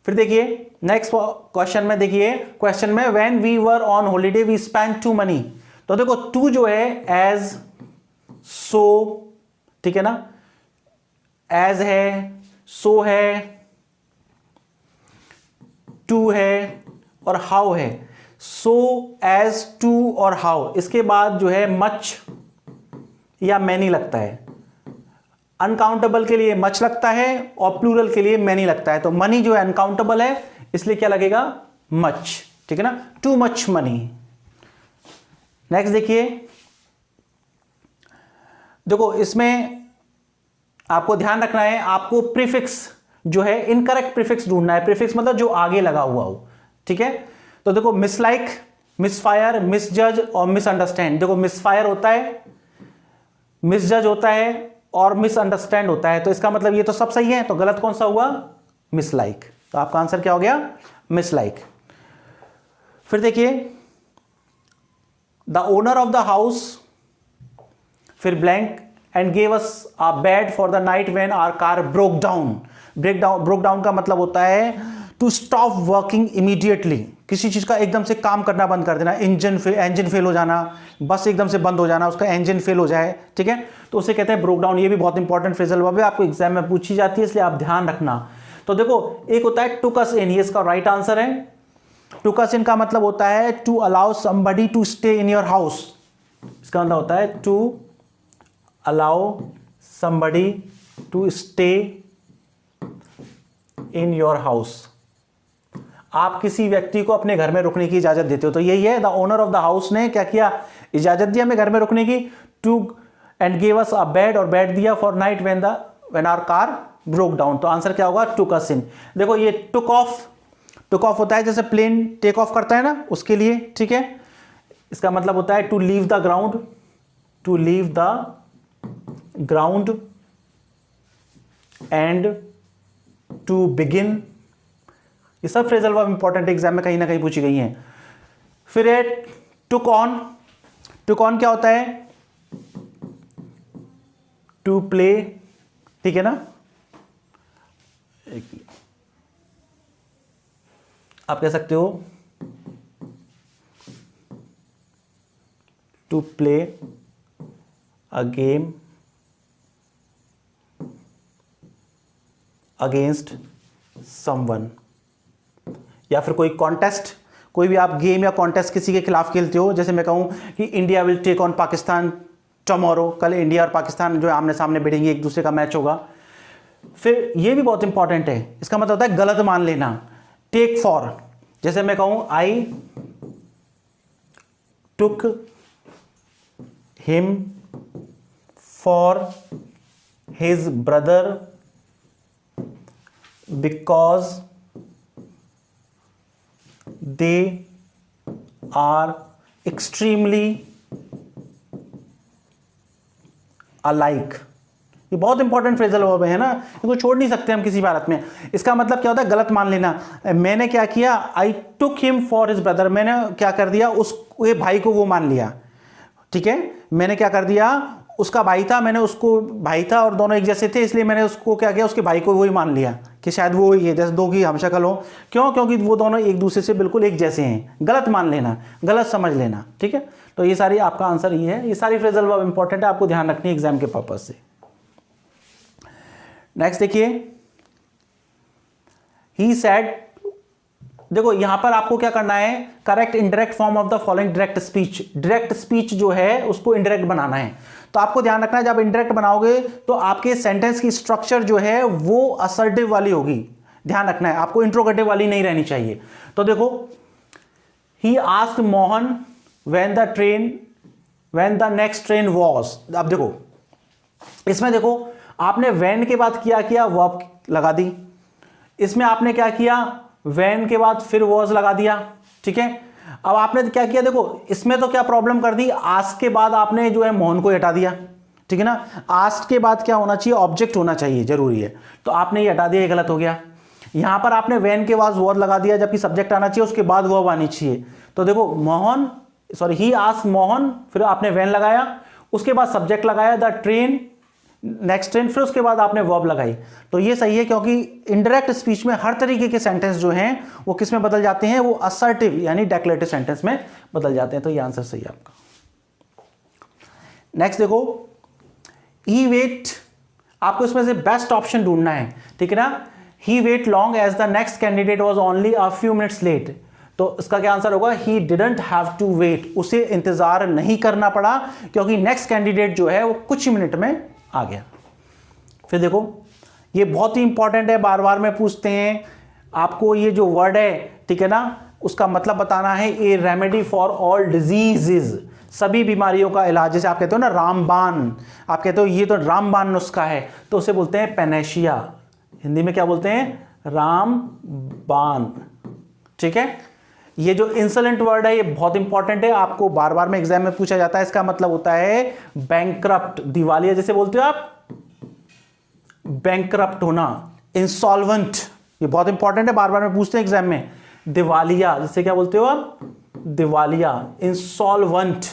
फिर देखिए नेक्स्ट क्वेश्चन में, देखिए क्वेश्चन में when we were on holiday we spend too money. तो देखो टू जो है एज, सो, ठीक है ना, एज है, सो है, टू है और हाउ है। सो, एज, टू और हाउ, इसके बाद जो है मच या मैनी लगता है। अनकाउंटेबल के लिए मच लगता है और प्लूरल के लिए मैनी लगता है। तो मनी जो है अनकाउंटेबल है, इसलिए क्या लगेगा? मच, ठीक है ना, टू मच मनी। नेक्स्ट देखिए, देखो इसमें आपको ध्यान रखना है, आपको प्रीफिक्स जो है इनकरेक्ट प्रीफिक्स ढूंढना है। प्रीफिक्स मतलब जो आगे लगा हुआ हो, ठीक है। तो देखो मिसलाइक, मिसफायर, मिसजज और मिसअंडरस्टैंड। देखो मिसफायर होता है, मिसजज होता है और मिसअंडरस्टैंड होता है, तो इसका मतलब ये तो सब सही है, तो गलत कौन सा हुआ? मिसलाइक। तो आपका आंसर क्या हो गया? मिसलाइक। फिर देखिए the owner of the house, फिर blank and gave us a bed for the night when our car broke down. Broke down का मतलब होता है टू स्टॉप वर्किंग इमीडिएटली, किसी चीज का एकदम से काम करना बंद कर देना। इंजन फेल हो जाना, बस एकदम से बंद हो जाना, उसका इंजन फेल हो जाए, ठीक है, तो उसे कहते हैं ब्रोक डाउन। ये भी बहुत इंपॉर्टेंट फ्रेजल वर्ब है, आपको एग्जाम में पूछी जाती है, इसलिए आप ध्यान रखना। तो देखो एक होता है टुक अस इन, ये इसका राइट आंसर है। टुक अस इन का मतलब होता है to allow somebody to stay in your house. इसका मतलब होता है to allow somebody to stay in your house. आप किसी व्यक्ति को अपने घर में रुकने की इजाजत देते हो, तो यही है। The owner of the house ने क्या किया? इजाजत दी हमें घर में रुकने की। To and give us a bed, और बेड दिया for night when our car broke down. तो आंसर क्या होगा? टुक अस इन। देखो ये टुक ऑफ होता है जैसे प्लेन टेक ऑफ करता है ना, उसके लिए, ठीक है। इसका मतलब होता है to leave the ground, to leave the ground and to begin. ये सब फ्रेजल वर्ब इंपॉर्टेंट एग्जाम में कहीं ना कहीं पूछी गई हैं। फिर है टुक ऑन। टुक ऑन क्या होता है? टू प्ले, ठीक है ना। आप कह सकते हो to play a game against someone, या फिर कोई कॉन्टेस्ट, कोई भी आप गेम या कॉन्टेस्ट किसी के खिलाफ खेलते हो। जैसे मैं कहूं कि India will take on Pakistan tomorrow, कल इंडिया और पाकिस्तान जो आमने सामने भिड़ेंगे, एक दूसरे का मैच होगा। फिर ये भी बहुत इंपॉर्टेंट है, इसका मतलब होता है गलत मान लेना। टेक फॉर, जैसे मैं कहूं I took him for his brother because they are extremely alike. ये बहुत इंपॉर्टेंट फ्रेजल वर्ब है ना, इसको छोड़ नहीं सकते हम किसी भी हालत में। इसका मतलब क्या होता है? गलत मान लेना। मैंने क्या किया? I took him for his brother, मैंने क्या कर दिया? ये भाई को वो मान लिया, ठीक है। मैंने क्या कर दिया? उसका भाई था, मैंने उसको भाई था और दोनों एक जैसे थे, इसलिए मैंने उसको क्या किया? उसके भाई को वही मान लिया कि शायद वो ही है, जैसे दो की हमशक्ल हो। क्यों? क्योंकि वो दोनों एक दूसरे से बिल्कुल एक जैसे हैं। गलत मान लेना, गलत समझ लेना, ठीक है। तो ये सारी आपका आंसर ये है। ये सारी फ्रेजल वर्ब इंपॉर्टेंट है, आपको ध्यान रखनी है एग्जाम के पर्पज से। नेक्स्ट देखिए, ही सेड। देखो यहां पर आपको क्या करना है? Correct indirect form of the following direct speech. Direct speech जो है उसको इंडायरेक्ट बनाना है। तो आपको ध्यान रखना है, जब इंडायरेक्ट बनाओगे तो आपके सेंटेंस की स्ट्रक्चर जो है वो असर्टिव वाली होगी। ध्यान रखना है, आपको इंट्रोगेटिव वाली नहीं रहनी चाहिए। तो देखो, he asked Mohan when the next train was. अब देखो इसमें, देखो आपने व्हेन के बाद किया वर्ब लगा दी। इसमें आपने क्या किया? व्हेन के बाद फिर वॉज लगा दिया, ठीक है। अब आपने क्या किया? देखो इसमें तो क्या प्रॉब्लम कर दी? आस्क के बाद आपने जो है मोहन को हटा दिया, ठीक है ना। आस्क के बाद क्या होना चाहिए? ऑब्जेक्ट होना चाहिए, जरूरी है। तो आपने ये हटा दिया, ये गलत हो गया। यहां पर आपने व्हेन के बाद वर्ब लगा दिया, जबकि सब्जेक्ट आना चाहिए, उसके बाद वर्ब आनी चाहिए। तो देखो ही आस्क्ड मोहन, फिर आपने व्हेन लगाया, उसके बाद सब्जेक्ट लगाया द ट्रेन, नेक्स्ट ट्रेन, फिर उसके बाद आपने वर्ब लगाई। तो ये सही है, क्योंकि इनडायरेक्ट स्पीच में हर तरीके के सेंटेंस जो हैं वो किस में बदल जाते हैं? वो असर्टिव यानी डेक्लेरेटिव सेंटेंस में बदल जाते हैं। तो ये आंसर सही है आपका। नेक्स्ट देखो, ही वेट। आपको इसमें से बेस्ट ऑप्शन ढूंढना है, ठीक है ना। He wait long as the next candidate was only a few minutes late. तो इसका क्या आंसर होगा? He didn't have to wait, उसे इंतजार नहीं करना पड़ा, क्योंकि नेक्स्ट कैंडिडेट जो है वो कुछ ही मिनट में आ गया। फिर देखो, ये बहुत ही इंपॉर्टेंट है, बार बार में पूछते हैं आपको। ये जो वर्ड है, ठीक है ना, उसका मतलब बताना है। ए रेमेडी फॉर ऑल डिजीजेज, सभी बीमारियों का इलाज। जैसे आप कहते हो ना रामबाण, आप कहते हो ये तो रामबाण नुस्खा है, तो उसे बोलते हैं पैनेशिया। हिंदी में क्या बोलते हैं? रामबाण, ठीक है। ये जो इंसलेंट वर्ड है ये बहुत इंपॉर्टेंट है, आपको बार बार में एग्जाम में पूछा जाता है। इसका मतलब होता है बैंकरप्ट, दिवालिया जैसे बोलते हो आप, बैंकरप्ट होना, इंसॉल्वेंट, ये बहुत इंपॉर्टेंट है, बार बार में पूछते हैं एग्जाम में। दिवालिया जैसे क्या बोलते हो आप? दिवालिया, इंसॉल्वेंट।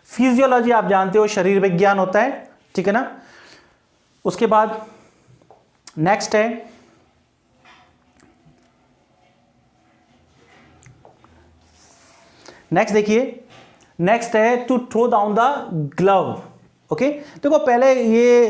फिजियोलॉजी आप जानते हो, शरीर विज्ञान होता है, ठीक है ना। उसके बाद नेक्स्ट है, नेक्स्ट देखिए, नेक्स्ट है to throw down the glove. Okay, देखो पहले ये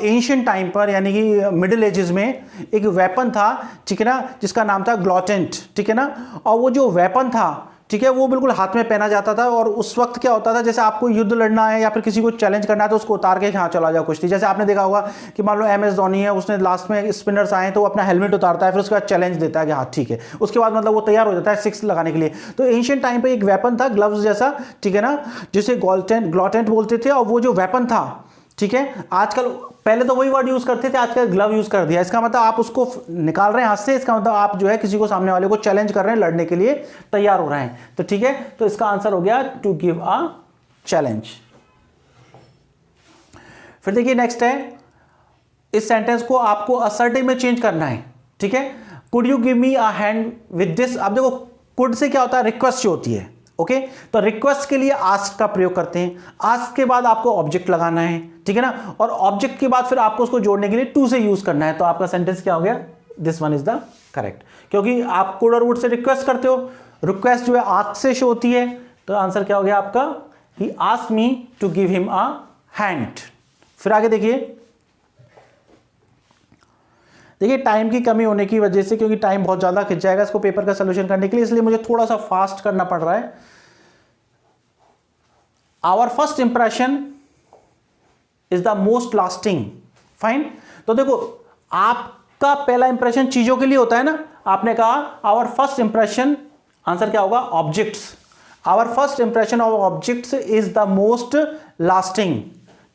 एंशिएंट टाइम पर यानी कि मिडिल एजेस में एक वेपन था, ठीक है ना, जिसका नाम था ग्लॉटेंट, ठीक है ना। और वो जो वेपन था, ठीक है, वो बिल्कुल हाथ में पहना जाता था। और उस वक्त क्या होता था, जैसे आपको युद्ध लड़ना है या फिर किसी को चैलेंज करना है तो उसको उतार के यहाँ चला जाओ कुश्ती। जैसे आपने देखा होगा कि मान लो MS धोनी है, उसने लास्ट में स्पिनर्स आए तो वो अपना हेलमेट उतारता है, फिर उसके बाद चैलेंज देता है कि हाँ ठीक है, उसके बाद मतलब वो तैयार हो जाता है सिक्स लगाने के लिए। तो एंशिएंट टाइम पे एक वेपन था ग्लव्स जैसा, ठीक है ना, जिसे ग्लॉटेंट बोलते थे। और वो जो वेपन था, ठीक है, आजकल पहले तो वही वर्ड यूज करते थे, आजकल ग्लव यूज कर दिया। इसका मतलब आप उसको निकाल रहे हैं हाथ से, इसका मतलब आप जो है किसी को, सामने वाले को चैलेंज कर रहे हैं, लड़ने के लिए तैयार हो रहे हैं। तो ठीक है, तो इसका आंसर हो गया टू गिव अ चैलेंज। फिर देखिए नेक्स्ट है, इस सेंटेंस को आपको असर्टिव में चेंज करना है, ठीक है। Could you give me a hand with this. अब देखो कुड से क्या होता है, रिक्वेस्ट होती है। ओके, तो रिक्वेस्ट के लिए आस्क का प्रयोग करते हैं। आस्क के बाद आपको ऑब्जेक्ट लगाना है, ठीक है ना, और ऑब्जेक्ट के बाद फिर आपको उसको जोड़ने के लिए टू से यूज करना है। तो आपका सेंटेंस क्या हो गया, this one is the correct, क्योंकि आप कुड और वुड से रिक्वेस्ट करते हो, रिक्वेस्ट जो है आस्क से शो होती है, तो आंसर क्या हो गया आपका, he asked me to give him a hand. फिर आगे देखिए टाइम की कमी होने की वजह से, क्योंकि टाइम बहुत ज्यादा खिंच जाएगा इसको पेपर का सोल्यूशन करने के लिए, इसलिए मुझे थोड़ा सा फास्ट करना पड़ रहा है। Our first impression is the most lasting, fine. तो देखो आपका पहला इंप्रेशन चीजों के लिए होता है ना, आपने कहा आवर फर्स्ट इंप्रेशन, आंसर क्या होगा, objects. Our first impression of objects is the most lasting,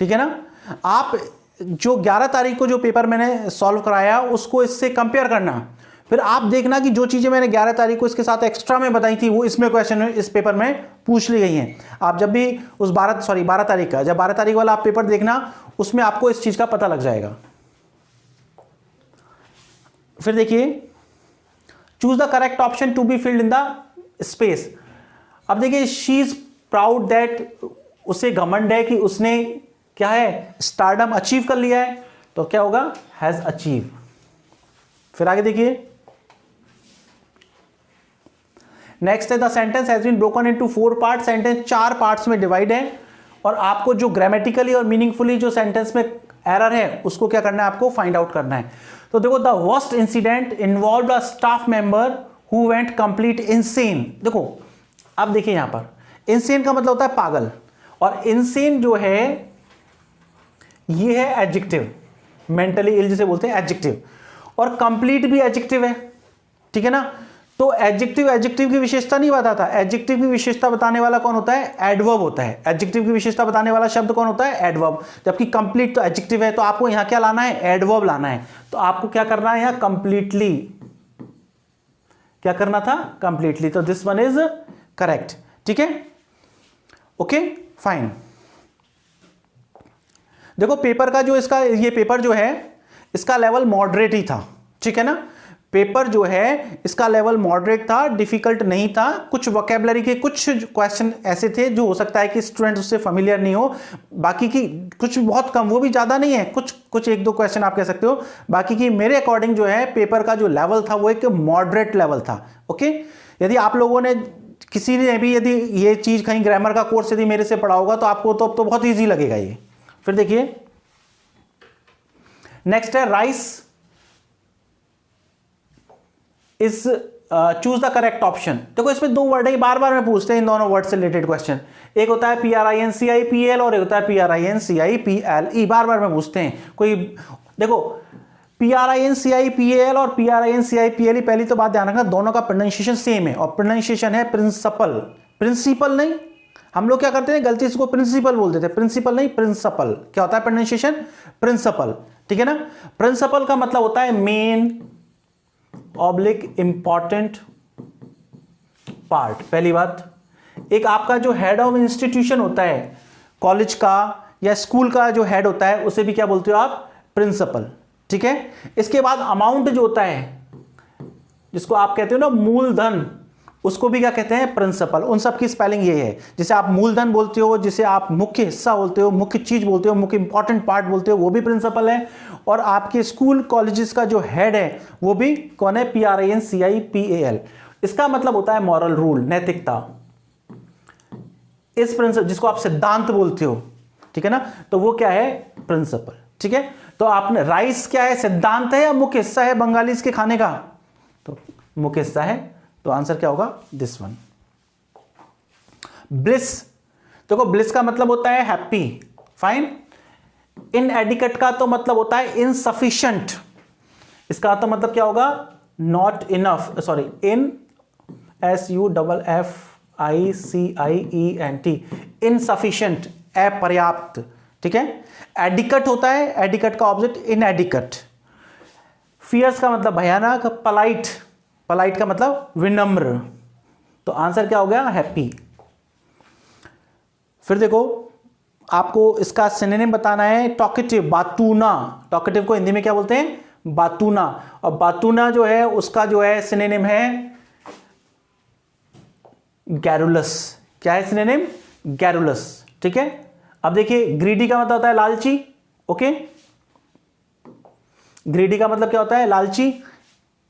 ठीक है ना। आप जो 11 तारीख को जो पेपर मैंने सॉल्व कराया उसको इससे कंपेयर करना, फिर आप देखना कि जो चीजें मैंने 11 तारीख को इसके साथ एक्स्ट्रा में बताई थी वो इसमें क्वेश्चन में इस पेपर में पूछ ली गई हैं। आप जब भी उस 12 तारीख का, जब 12 तारीख वाला आप पेपर देखना, उसमें आपको इस चीज का पता लग जाएगा। फिर देखिए, choose the correct option to be filled in the space. अब देखिए, शी इज प्राउड दैट, उसे घमंड है कि उसने क्या है, स्टारडम अचीव कर लिया है, तो क्या होगा, हैज अचीव। फिर आगे देखिए, नेक्स्ट है the sentence has been broken into 4 part. Sentence 4 parts में डिवाइड है, और आपको जो ग्रामेटिकली और मीनिंगफुली जो सेंटेंस में एरर है उसको क्या करना है, आपको फाइंड आउट करना है। तो देखो, the worst incident involve a staff member who went complete insane. देखो अब देखिए, यहां पर इनसेन का मतलब होता है पागल, और इनसेन जो है ये है एडजेक्टिव, मेंटली इल जिसे बोलते हैं एडजेक्टिव, और कंप्लीट भी एडजेक्टिव है, ठीक है ना। तो एडजेक्टिव की विशेषता नहीं बताता, एडजेक्टिव की विशेषता बताने वाला कौन होता है, एडवर्ब होता है। एडजेक्टिव की विशेषता बताने वाला शब्द कौन होता है, एडवर्ब। जबकि कंप्लीट तो एडजेक्टिव है, तो आपको यहां क्या लाना है, एडवर्ब लाना है। तो आपको क्या करना है, यहां कंप्लीटली क्या करना था, कंप्लीटली। तो दिस वन इज करेक्ट, ठीक है, ओके फाइन। देखो पेपर का जो इसका, ये पेपर जो है इसका लेवल मॉडरेट ही था, ठीक है ना। पेपर जो है इसका लेवल मॉडरेट था, डिफिकल्ट नहीं था। कुछ वोकैबुलरी के कुछ क्वेश्चन ऐसे थे जो हो सकता है कि स्टूडेंट उससे फेमिलियर नहीं हो, बाकी की कुछ बहुत कम, वो भी ज़्यादा नहीं है, कुछ 1-2 क्वेश्चन आप कह सकते हो। बाकी की मेरे अकॉर्डिंग जो है पेपर का जो लेवल था वो एक मॉडरेट लेवल था, ओके। यदि आप लोगों ने, किसी ने भी यदि ये चीज़ कहीं ग्रामर का कोर्स यदि मेरे से पढ़ा होगा तो आपको तो अब तो बहुत ईजी लगेगा ये। फिर देखिए, नेक्स्ट है rice is, choose the correct option. देखो इसमें 2 वर्ड है, बार बार में पूछते हैं इन दोनों वर्ड से रिलेटेड क्वेश्चन। एक होता है PRINCIPL और एक होता है PRINCIPLE, बार बार में पूछते हैं। कोई देखो PRINCIPL और PRINCIPLE, पहली तो बात ध्यान रखना, दोनों का प्रोनाउंसिएशन सेम है, और प्रोनाउंसिएशन है प्रिंसिपल, प्रिंसिपल नहीं। हम लोग क्या करते हैं, गलती से इसको प्रिंसिपल बोल देते हैं, प्रिंसिपल नहीं प्रिंसिपल। क्या होता है प्रोनाउंसिएशन, प्रिंसिपल, ठीक है ना। प्रिंसिपल का मतलब होता है मेन ऑब्लिक इंपॉर्टेंट पार्ट, पहली बात। एक आपका जो हेड ऑफ इंस्टीट्यूशन होता है, कॉलेज का या स्कूल का जो हेड होता है, उसे भी क्या बोलते हो आप, प्रिंसिपल, ठीक है। इसके बाद अमाउंट जो होता है, जिसको आप कहते हो ना मूलधन, उसको भी क्या कहते हैं, प्रिंसिपल। उन सब की स्पेलिंग ये है, जिसे आप मूलधन बोलते हो, जिसे आप मुख्य हिस्सा बोलते हो, मुख्य चीज बोलते हो, मुख्य इंपॉर्टेंट पार्ट बोलते हो, वो भी प्रिंसिपल है। और आपके स्कूल कॉलेजेस का जो हेड है वो भी कौन है, PRINCIPAL। इसका मतलब होता है मॉरल रूल, नैतिकता। इस प्रिंसिपल जिसको आप सिद्धांत बोलते हो, ठीक है ना, तो वो क्या है, प्रिंसिपल, ठीक है। तो आपने राइस क्या है, सिद्धांत है या मुख्य हिस्सा है बंगालीज के खाने का, तो मुख्य हिस्सा है। तो आंसर क्या होगा, दिस वन। ब्लिस, देखो ब्लिस का मतलब होता है हैप्पी, फाइन। इनएडिक्वेट का तो मतलब होता है इनसफिशिएंट, इसका तो मतलब क्या होगा, not enough, sorry, SUFFICIENT, insufficient, अपर्याप्त, ठीक है। एडिक्वेट होता है, एडिक्वेट का ऑब्जेक्ट इनएडिक्वेट। फियर्स का मतलब भयानक, पलाइट, पलाइट का मतलब विनम्र। तो आंसर क्या हो गया, हैप्पी। फिर देखो आपको इसका सिनोनिम बताना है, टॉकेटिव, बातूना। टॉकेटिव को हिंदी में क्या बोलते हैं, बातूना। और बातूना जो है उसका जो है सिनोनिम है गैरुलस। क्या है सिनोनिम? गैरुलस। ठीक है, अब देखिए ग्रीडी का मतलब होता है लालची। ओके, ग्रीडी का मतलब क्या होता है? लालची।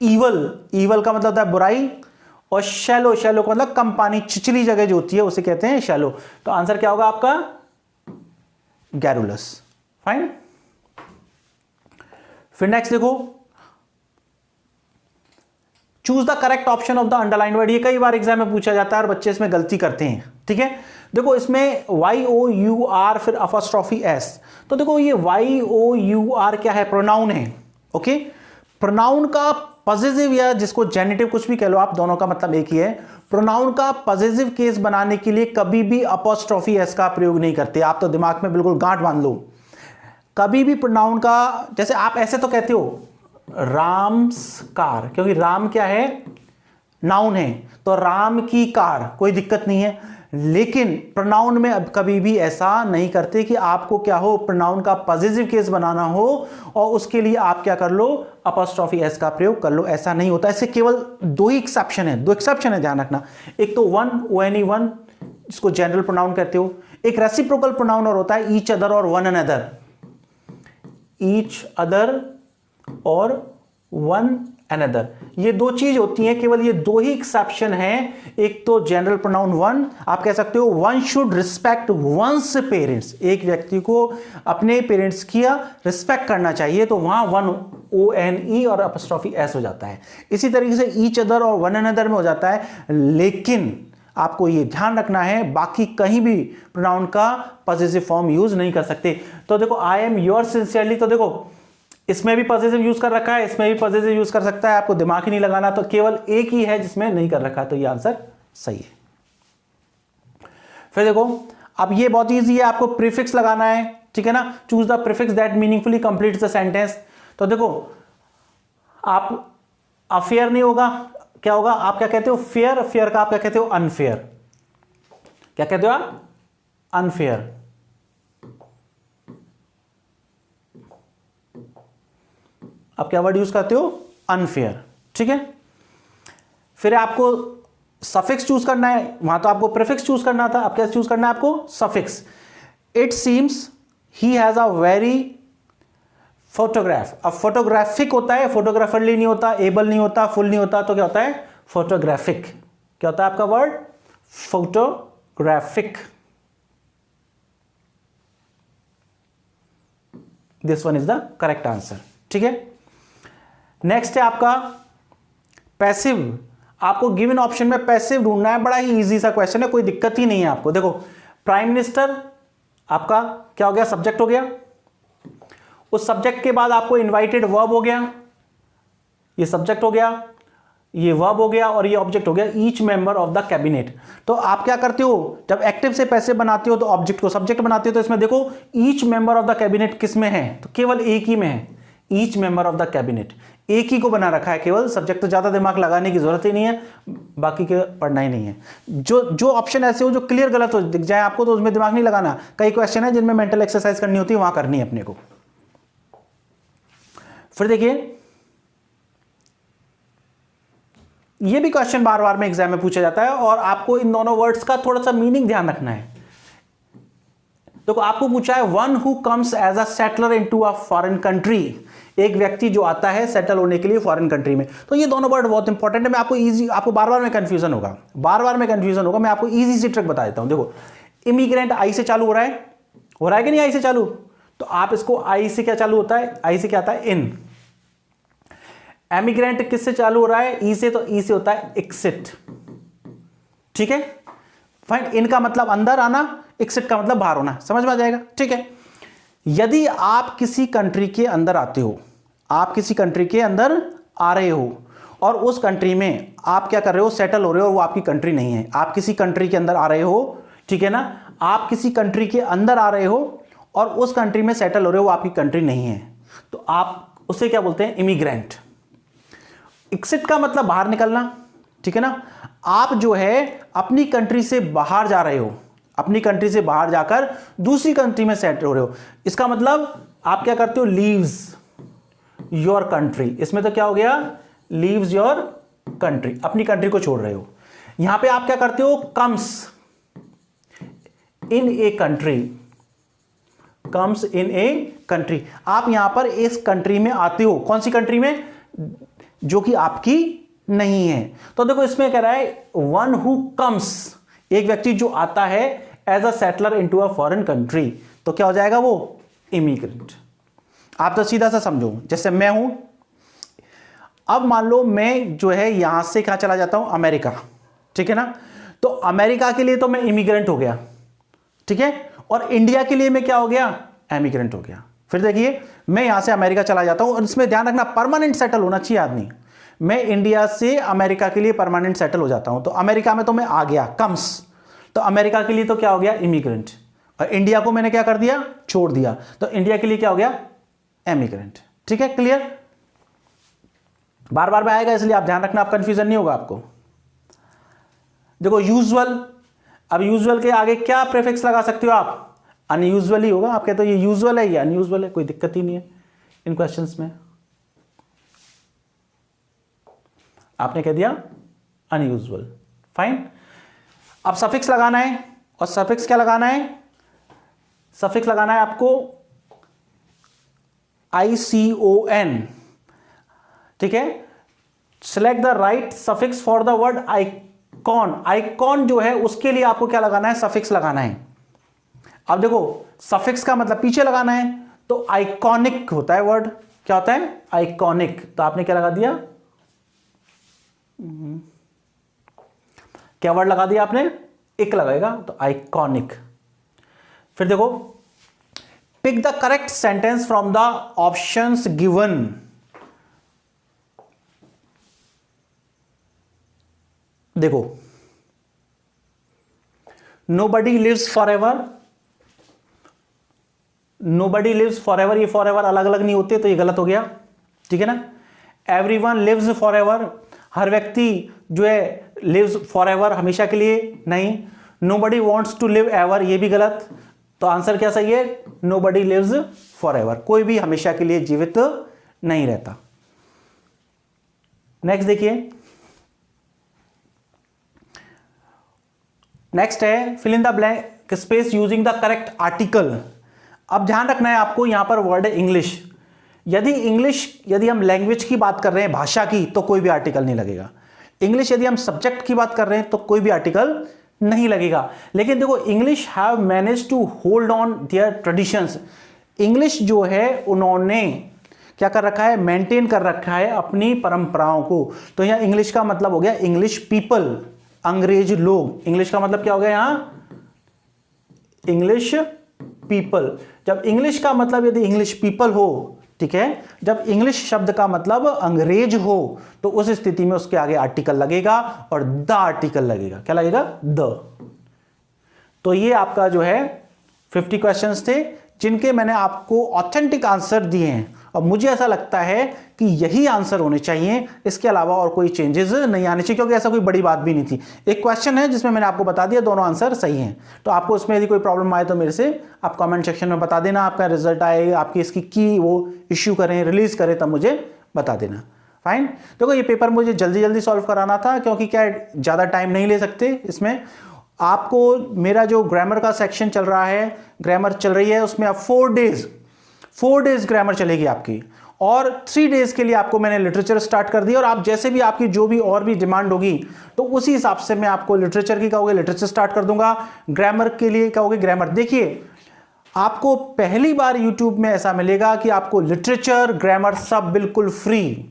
ईवल, ईवल का मतलब होता है बुराई। और शैलो, शैलो का मतलब कम पानी, छिछली जगह जो होती है उसे कहते हैं शैलो। तो आंसर क्या होगा आपका? गैरुलस। फाइन। फिर नेक्स्ट देखो, choose the correct option of the underline word. ये कई बार एग्जाम में पूछा जाता है और बच्चे इसमें गलती करते हैं। ठीक है, देखो इसमें YOUR फिर अपॉस्ट्रोफी S। तो देखो ये YOUR क्या है? प्रोनाउन है। ओके, प्रोनाउन का पॉजिटिव या जिसको जेनेटिव कुछ भी कह लो आप, दोनों का मतलब एक ही है। प्रोनाउन का पॉजिटिव केस बनाने के लिए कभी भी अपॉस्ट्रोफी S का प्रयोग नहीं करते। आप तो दिमाग में बिल्कुल गांठ बांध लो। कभी भी प्रोनाउन का, जैसे आप ऐसे तो कहते हो राम्स कार, क्योंकि राम क्या है? नाउन है, तो राम की कार, कोई दिक्कत नहीं है। लेकिन प्रोनाउन में अब कभी भी ऐसा नहीं करते कि आपको क्या हो, प्रोनाउन का पॉजिटिव केस बनाना हो और उसके लिए आप क्या कर लो? अपॉस्ट्रोफी S का प्रयोग कर लो। ऐसा नहीं होता। ऐसे केवल दो ही एक्सेप्शन है, दो एक्सेप्शन है, ध्यान रखना। एक तो वन, ONE1, जिसको जनरल प्रोनाउन कहते हो। एक रेसिप्रोकल प्रोनाउन और होता है ईच अदर और वन अनदर। ईच अदर और वन अनदर, ये दो चीज होती हैं, केवल ये दो ही एक्सेप्शन हैं। एक तो जनरल प्रोनाउन वन, आप कह सकते हो one should respect one's parents, एक व्यक्ति को अपने पेरेंट्स की रिस्पेक्ट करना चाहिए, तो वहां वन ONE और अपॉस्ट्रोफी S हो जाता है। इसी तरीके से ईच अदर और वन अनदर में हो जाता है। लेकिन आपको ये ध्यान रखना है, बाकी कहीं भी प्रोनाउन का पॉजिटिव फॉर्म यूज नहीं कर सकते। तो देखो आई एम योर सिंसियरली, तो देखो इसमें भी पॉजिटिव यूज कर रखा है, इसमें भी पॉजिटिव यूज कर सकता है, आपको दिमाग ही नहीं लगाना। तो केवल एक ही है जिसमें नहीं कर रखा, तो ये आंसर सही है। फिर देखो, अब ये बहुत इजी है, आपको प्रीफिक्स लगाना है। ठीक है ना, choose the prefix that meaningfully completes the sentence. तो देखो आप अफेयर नहीं होगा, क्या होगा? आप क्या कहते हो? फेयर। फेयर का आप क्या कहते हो? अनफेयर। क्या कहते हो आप? अनफेयर। आप क्या वर्ड यूज करते हो? अनफेयर। ठीक है, फिर आपको सफिक्स चूज करना है, वहां तो आपको प्रीफिक्स चूज करना था, अब क्या चूज करना है आपको? Suffix. It seems he has a very photograph. अब फोटोग्राफिक होता है, फोटोग्राफरली नहीं होता, एबल नहीं होता, फुल नहीं होता, तो क्या होता है? फोटोग्राफिक। क्या होता है आपका word? Photographic. This one is the correct answer. ठीक है, नेक्स्ट है आपका पैसिव। आपको गिवन ऑप्शन में पैसिव ढूंढना है, बड़ा ही इजी सा क्वेश्चन है, कोई दिक्कत ही नहीं है आपको। देखो प्राइम मिनिस्टर आपका क्या हो गया? सब्जेक्ट हो गया। उस सब्जेक्ट के बाद आपको इनवाइटेड वर्ब हो गया, ये सब्जेक्ट हो गया, ये वर्ब हो गया और ये ऑब्जेक्ट हो गया। Each member of the cabinet. तो आप क्या करते हो? जब एक्टिव से पैसिव बनाते हो तो ऑब्जेक्ट को सब्जेक्ट बनाते हो। तो इसमें देखो each member of the cabinet किस में है? तो केवल एक ही में है, each member of the cabinet. एक ही को बना रखा है केवल, सब्जेक्ट तो ज्यादा दिमाग लगाने की जरूरत ही नहीं है, बाकी के पढ़ना ही नहीं है। जो ऑप्शन ऐसे हो जो क्लियर गलत हो दिख जाए आपको, तो उसमें दिमाग नहीं लगाना। कई क्वेश्चन है जिनमें मेंटल एक्सरसाइज करनी होती है, वहां करनी है अपने को। फिर देखिए, ये भी क्वेश्चन बार बार में एग्जाम में पूछा जाता है और आपको इन दोनों वर्ड्स का थोड़ा सा मीनिंग ध्यान रखना है। देखो आपको पूछा है one who comes as a settler into a foreign country, एक व्यक्ति जो आता है सेटल होने के लिए फॉरेन कंट्री में। तो ये दोनों वर्ड बहुत इंपॉर्टेंट है। मैं आपको इजी, आपको बार बार में कंफ्यूजन होगा, मैं आपको इजी सी ट्रिक बता देता हूं। देखो इमिग्रेंट आई से चालू हो रहा है कि नहीं? आई से चालू, तो आप इसको आई से क्या चालू होता है? आई से क्या आता है? इन। एमिग्रेंट किससे चालू हो रहा है? ई से, तो ई से होता है एक्सिट। ठीक है, फाइन। इन का मतलब अंदर आना, एक्सिट का मतलब बाहर होना, समझ में आ जाएगा। ठीक है, यदि आप किसी कंट्री के अंदर आते हो, आप किसी कंट्री के अंदर आ रहे हो और उस कंट्री में आप क्या कर रहे हो? सेटल हो रहे हो, वो आपकी कंट्री नहीं है। आप किसी कंट्री के अंदर आ रहे हो, ठीक है ना, आप किसी कंट्री के अंदर आ रहे हो और उस कंट्री में सेटल हो रहे हो, वो आपकी कंट्री नहीं है, तो आप उसे क्या बोलते हैं? इमिग्रेंट। एक्सिट का मतलब बाहर निकलना, ठीक है ना। आप जो है अपनी कंट्री से बाहर जा रहे हो, अपनी कंट्री से बाहर जाकर दूसरी कंट्री में सेटल हो रहे हो, इसका मतलब आप क्या करते हो? Leaves your country. इसमें तो क्या हो गया? लीव्स योर कंट्री, अपनी कंट्री को छोड़ रहे हो। यहां पे आप क्या करते हो, comes in a country, comes in a country, आप यहां पर इस कंट्री में आते हो, कौन सी कंट्री में, जो कि आपकी नहीं है। तो देखो इसमें कह रहा है वन हु कम्स, एक व्यक्ति जो आता है as a settler into a foreign country, तो क्या हो जाएगा वो, इमिग्रेंट। आप तो सीधा सा समझो, जैसे मैं हूं, अब मान लो मैं जो है यहां से कहां चला जाता हूं, अमेरिका, ठीक है ना, तो अमेरिका के लिए तो मैं इमिग्रेंट हो गया, ठीक है, और इंडिया के लिए मैं क्या हो गया, एमिग्रेंट हो गया। फिर देखिए मैं यहां से अमेरिका चला जाता हूं, और इसमें ध्यान रखना परमानेंट सेटल होना चाहिए आदमी। मैं इंडिया से अमेरिका के लिए परमानेंट सेटल हो जाता हूं, तो अमेरिका में तो मैं आ गया, कम्स, तो अमेरिका के लिए तो क्या हो गया, इमिग्रेंट, और इंडिया को मैंने क्या कर दिया, छोड़ दिया, तो इंडिया के लिए क्या हो गया, एमिग्रेंट। ठीक है, क्लियर, बार बार में आएगा इसलिए आप ध्यान रखना, आप कंफ्यूजन नहीं होगा आपको। देखो यूजुअल, अब यूजुअल के आगे क्या प्रीफिक्स लगा सकते हो आप, अनयूजुअल ही होगा। आप कहते हो ये यूजुअल है, ये अनयूजुअल है, कोई दिक्कत ही नहीं है इन क्वेश्चंस में। आपने कह दिया अनयूजुअल, फाइन। अब सफिक्स लगाना है, और सफिक्स क्या लगाना है, सफिक्स लगाना है आपको ICON, ठीक है। Select the right suffix for the word icon, icon जो है उसके लिए आपको क्या लगाना है, सफिक्स लगाना है। अब देखो सफिक्स का मतलब पीछे लगाना है, तो आइकॉनिक होता है वर्ड, क्या होता है, आइकॉनिक, तो आपने क्या लगा दिया, क्या वर्ड लगा दिया आपने, इक लगाएगा, तो आइकॉनिक। फिर देखो pick the correct sentence from the options given, देखो nobody lives forever, nobody lives forever, ये फॉर एवर अलग अलग नहीं होते, तो ये गलत हो गया, ठीक है ना। एवरीवन लिव्स फॉर एवर, हर व्यक्ति जो है लिव्स फॉर एवर, हमेशा के लिए नहीं। Nobody wants to live ever, ये भी गलत, तो आंसर क्या सही है, नोबडी लिव्स फॉर एवर, कोई भी हमेशा के लिए जीवित नहीं रहता। नेक्स्ट देखिए, नेक्स्ट है fill in the blank space using the correct article. अब ध्यान रखना है आपको, यहां पर वर्ड है इंग्लिश, यदि हम लैंग्वेज की बात कर रहे हैं, भाषा की, तो कोई भी आर्टिकल नहीं लगेगा। इंग्लिश यदि हम सब्जेक्ट की बात कर रहे हैं तो कोई भी आर्टिकल नहीं लगेगा। लेकिन देखो English have manage to hold on their traditions, English जो है उन्होंने क्या कर रखा है, मेंटेन कर रखा है अपनी परंपराओं को। तो यहां इंग्लिश का मतलब हो गया इंग्लिश पीपल, अंग्रेज लोग। इंग्लिश का मतलब क्या हो गया यहां, इंग्लिश पीपल। जब इंग्लिश का मतलब यदि इंग्लिश पीपल हो, ठीक है, जब इंग्लिश शब्द का मतलब अंग्रेज हो, तो उस स्थिति में उसके आगे आर्टिकल लगेगा, और द आर्टिकल लगेगा, क्या लगेगा, द। तो ये आपका जो है 50 क्वेश्चंस थे, जिनके मैंने आपको ऑथेंटिक आंसर दिए हैं, और मुझे ऐसा लगता है कि यही आंसर होने चाहिए, इसके अलावा और कोई चेंजेस नहीं आने चाहिए, क्योंकि ऐसा कोई बड़ी बात भी नहीं थी। एक क्वेश्चन है जिसमें मैंने आपको बता दिया दोनों आंसर सही हैं, तो आपको उसमें यदि कोई प्रॉब्लम आए तो मेरे से आप कमेंट सेक्शन में बता देना। आपका रिजल्ट आए, आपकी इसकी की वो इश्यू करें, रिलीज करें, तब मुझे बता देना, फाइन। देखो ये पेपर मुझे जल्दी जल्दी सॉल्व कराना था, क्योंकि क्या ज़्यादा टाइम नहीं ले सकते इसमें। आपको मेरा जो ग्रामर का सेक्शन चल रहा है, ग्रामर चल रही है, उसमें आप 4 डेज ग्रामर चलेगी आपकी, और 3 डेज के लिए आपको मैंने लिटरेचर स्टार्ट कर दिया। और आप जैसे भी आपकी जो भी और भी डिमांड होगी, तो उसी हिसाब से मैं आपको लिटरेचर की कहोगे लिटरेचर स्टार्ट कर दूंगा, ग्रामर के लिए कहोगे ग्रामर। देखिए आपको पहली बार यूट्यूब में ऐसा मिलेगा कि आपको लिटरेचर ग्रामर सब बिल्कुल फ्री,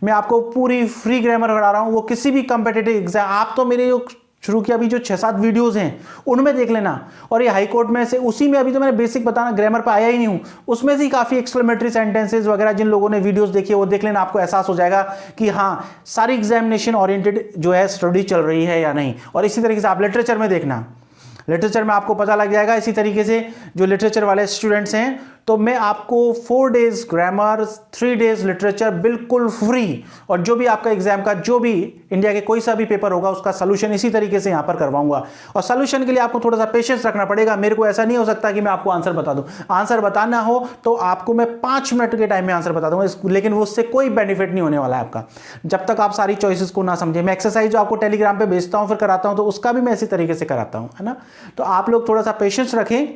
मैं आपको पूरी फ्री ग्रामर करा रहा हूं। वो किसी भी कॉम्पिटिटिव एग्जाम, आप तो मेरे जो शुरू की अभी जो 6-7 वीडियोस हैं उनमें देख लेना, और ये हाई कोर्ट में से उसी में, अभी तो मैंने बेसिक बताना ग्रामर पे आया ही नहीं हूं, उसमें से काफ़ी एक्सक्लेमेटरी सेंटेंसेस वगैरह जिन लोगों ने वीडियोस देखी है वो देख लेना, आपको एहसास हो जाएगा कि हाँ सारी एग्जामिनेशन ओरिएंटेड जो है स्टडी चल रही है या नहीं। और इसी तरीके से आप लिटरेचर में देखना, लिटरेचर में आपको पता लग जाएगा। इसी तरीके से जो लिटरेचर वाले स्टूडेंट्स हैं तो मैं आपको 4 डेज ग्रामर, 3 डेज लिटरेचर बिल्कुल फ्री, और जो भी आपका एग्जाम का जो भी इंडिया के कोई सा भी पेपर होगा उसका सोल्यूशन इसी तरीके से यहाँ पर करवाऊंगा। और सोल्यूशन के लिए आपको थोड़ा सा पेशेंस रखना पड़ेगा। मेरे को ऐसा नहीं हो सकता कि मैं आपको आंसर बता दूं। आंसर बताना हो तो आपको मैं 5 मिनट के टाइम में आंसर बता दूंगा, लेकिन उससे कोई बेनिफिट नहीं होने वाला है आपका जब तक आप सारी चॉइसेस को ना समझे। मैं एक्सरसाइज जो आपको टेलीग्राम पे भेजता हूं फिर कराता हूं, तो उसका भी मैं इसी तरीके से कराता हूं, है ना। तो आप लोग थोड़ा सा पेशेंस रखें,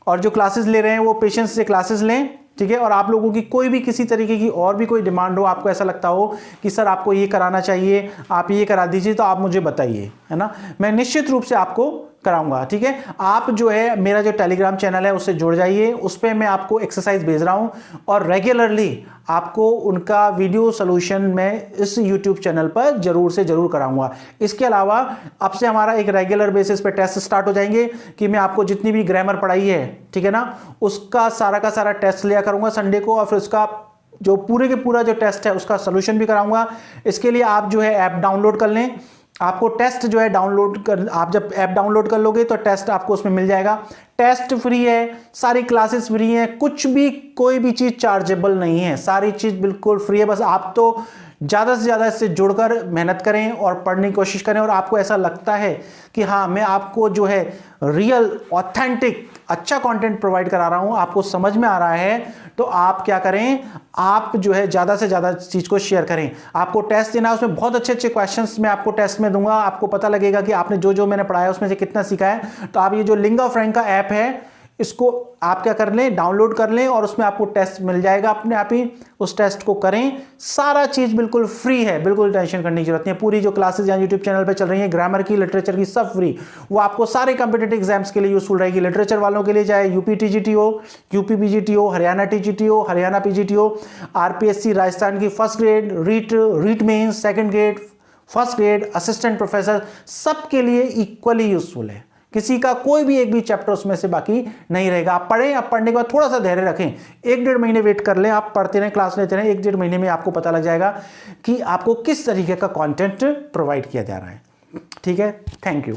और जो क्लासेस ले रहे हैं वो पेशेंस से क्लासेस लें, ठीक है। और आप लोगों की कोई भी किसी तरीके की और भी कोई डिमांड हो, आपको ऐसा लगता हो कि सर आपको ये कराना चाहिए, आप ये करा दीजिए, तो आप मुझे बताइए, है ना। मैं निश्चित रूप से आपको कराऊंगा, ठीक है। आप जो है मेरा जो टेलीग्राम चैनल है उससे जुड़ जाइए, उस पर मैं आपको एक्सरसाइज भेज रहा हूं, और रेगुलरली आपको उनका वीडियो सोल्यूशन मैं इस यूट्यूब चैनल पर जरूर से जरूर कराऊंगा। इसके अलावा अब से हमारा एक रेगुलर बेसिस पे टेस्ट स्टार्ट हो जाएंगे कि मैं आपको जितनी भी ग्रामर पढ़ाई है, ठीक है ना, उसका सारा का सारा टेस्ट लिया करूंगा संडे को, और फिर उसका जो पूरे के पूरा जो टेस्ट है उसका सोल्यूशन भी कराऊंगा। इसके लिए आप जो है ऐप डाउनलोड कर लें। आपको टेस्ट जो है आप जब ऐप डाउनलोड कर लोगे तो टेस्ट आपको उसमें मिल जाएगा। टेस्ट फ्री है, सारी क्लासेस फ्री हैं, कुछ भी कोई भी चीज़ चार्जेबल नहीं है, सारी चीज़ बिल्कुल फ्री है। बस आप तो ज़्यादा से ज़्यादा इससे जुड़कर मेहनत करें और पढ़ने की कोशिश करें, और आपको ऐसा लगता है कि हाँ मैं आपको जो है रियल ऑथेंटिक अच्छा कंटेंट प्रोवाइड करा रहा हूँ, आपको समझ में आ रहा है, तो आप क्या करें, आप जो है ज़्यादा से ज़्यादा चीज़ को शेयर करें। आपको टेस्ट देना है, उसमें बहुत अच्छे अच्छे क्वेश्चंस मैं आपको टेस्ट में दूंगा, आपको पता लगेगा कि आपने जो जो मैंने पढ़ाया उसमें से कितना सीखा है। तो आप ये जो लिंगा फ्रैंक का ऐप है इसको आप क्या कर लें, डाउनलोड कर लें, और उसमें आपको टेस्ट मिल जाएगा अपने आप ही। उस टेस्ट को करें, सारा चीज़ बिल्कुल फ्री है, बिल्कुल टेंशन करने की जरूरत नहीं है। पूरी जो क्लासेस यहाँ यूट्यूब चैनल पे चल रही हैं ग्रामर की, लिटरेचर की, सब फ्री। वो आपको सारे कॉम्पिटिटिव एग्जाम्स के लिए यूजफुल रहेगी। लिटरेचर वालों के लिए चाहे यूपी टीजीटी हो, यूपी पीजीटी हो, हरियाणा टीजीटी हो, हरियाणा पीजीटी हो, आरपीएससी राजस्थान की first grade, REET mains, second grade, first grade, assistant professor, सबके लिए इक्वली यूजफुल है। किसी का कोई भी एक भी चैप्टर उसमें से बाकी नहीं रहेगा। आप पढ़ें, आप पढ़ने के बाद थोड़ा सा धैर्य रखें, 1-1.5 महीने वेट कर लें, आप पढ़ते रहें, क्लास लेते रहें, 1-1.5 महीने में आपको पता लग जाएगा कि आपको किस तरीके का कंटेंट प्रोवाइड किया जा रहा है, ठीक है। Thank you.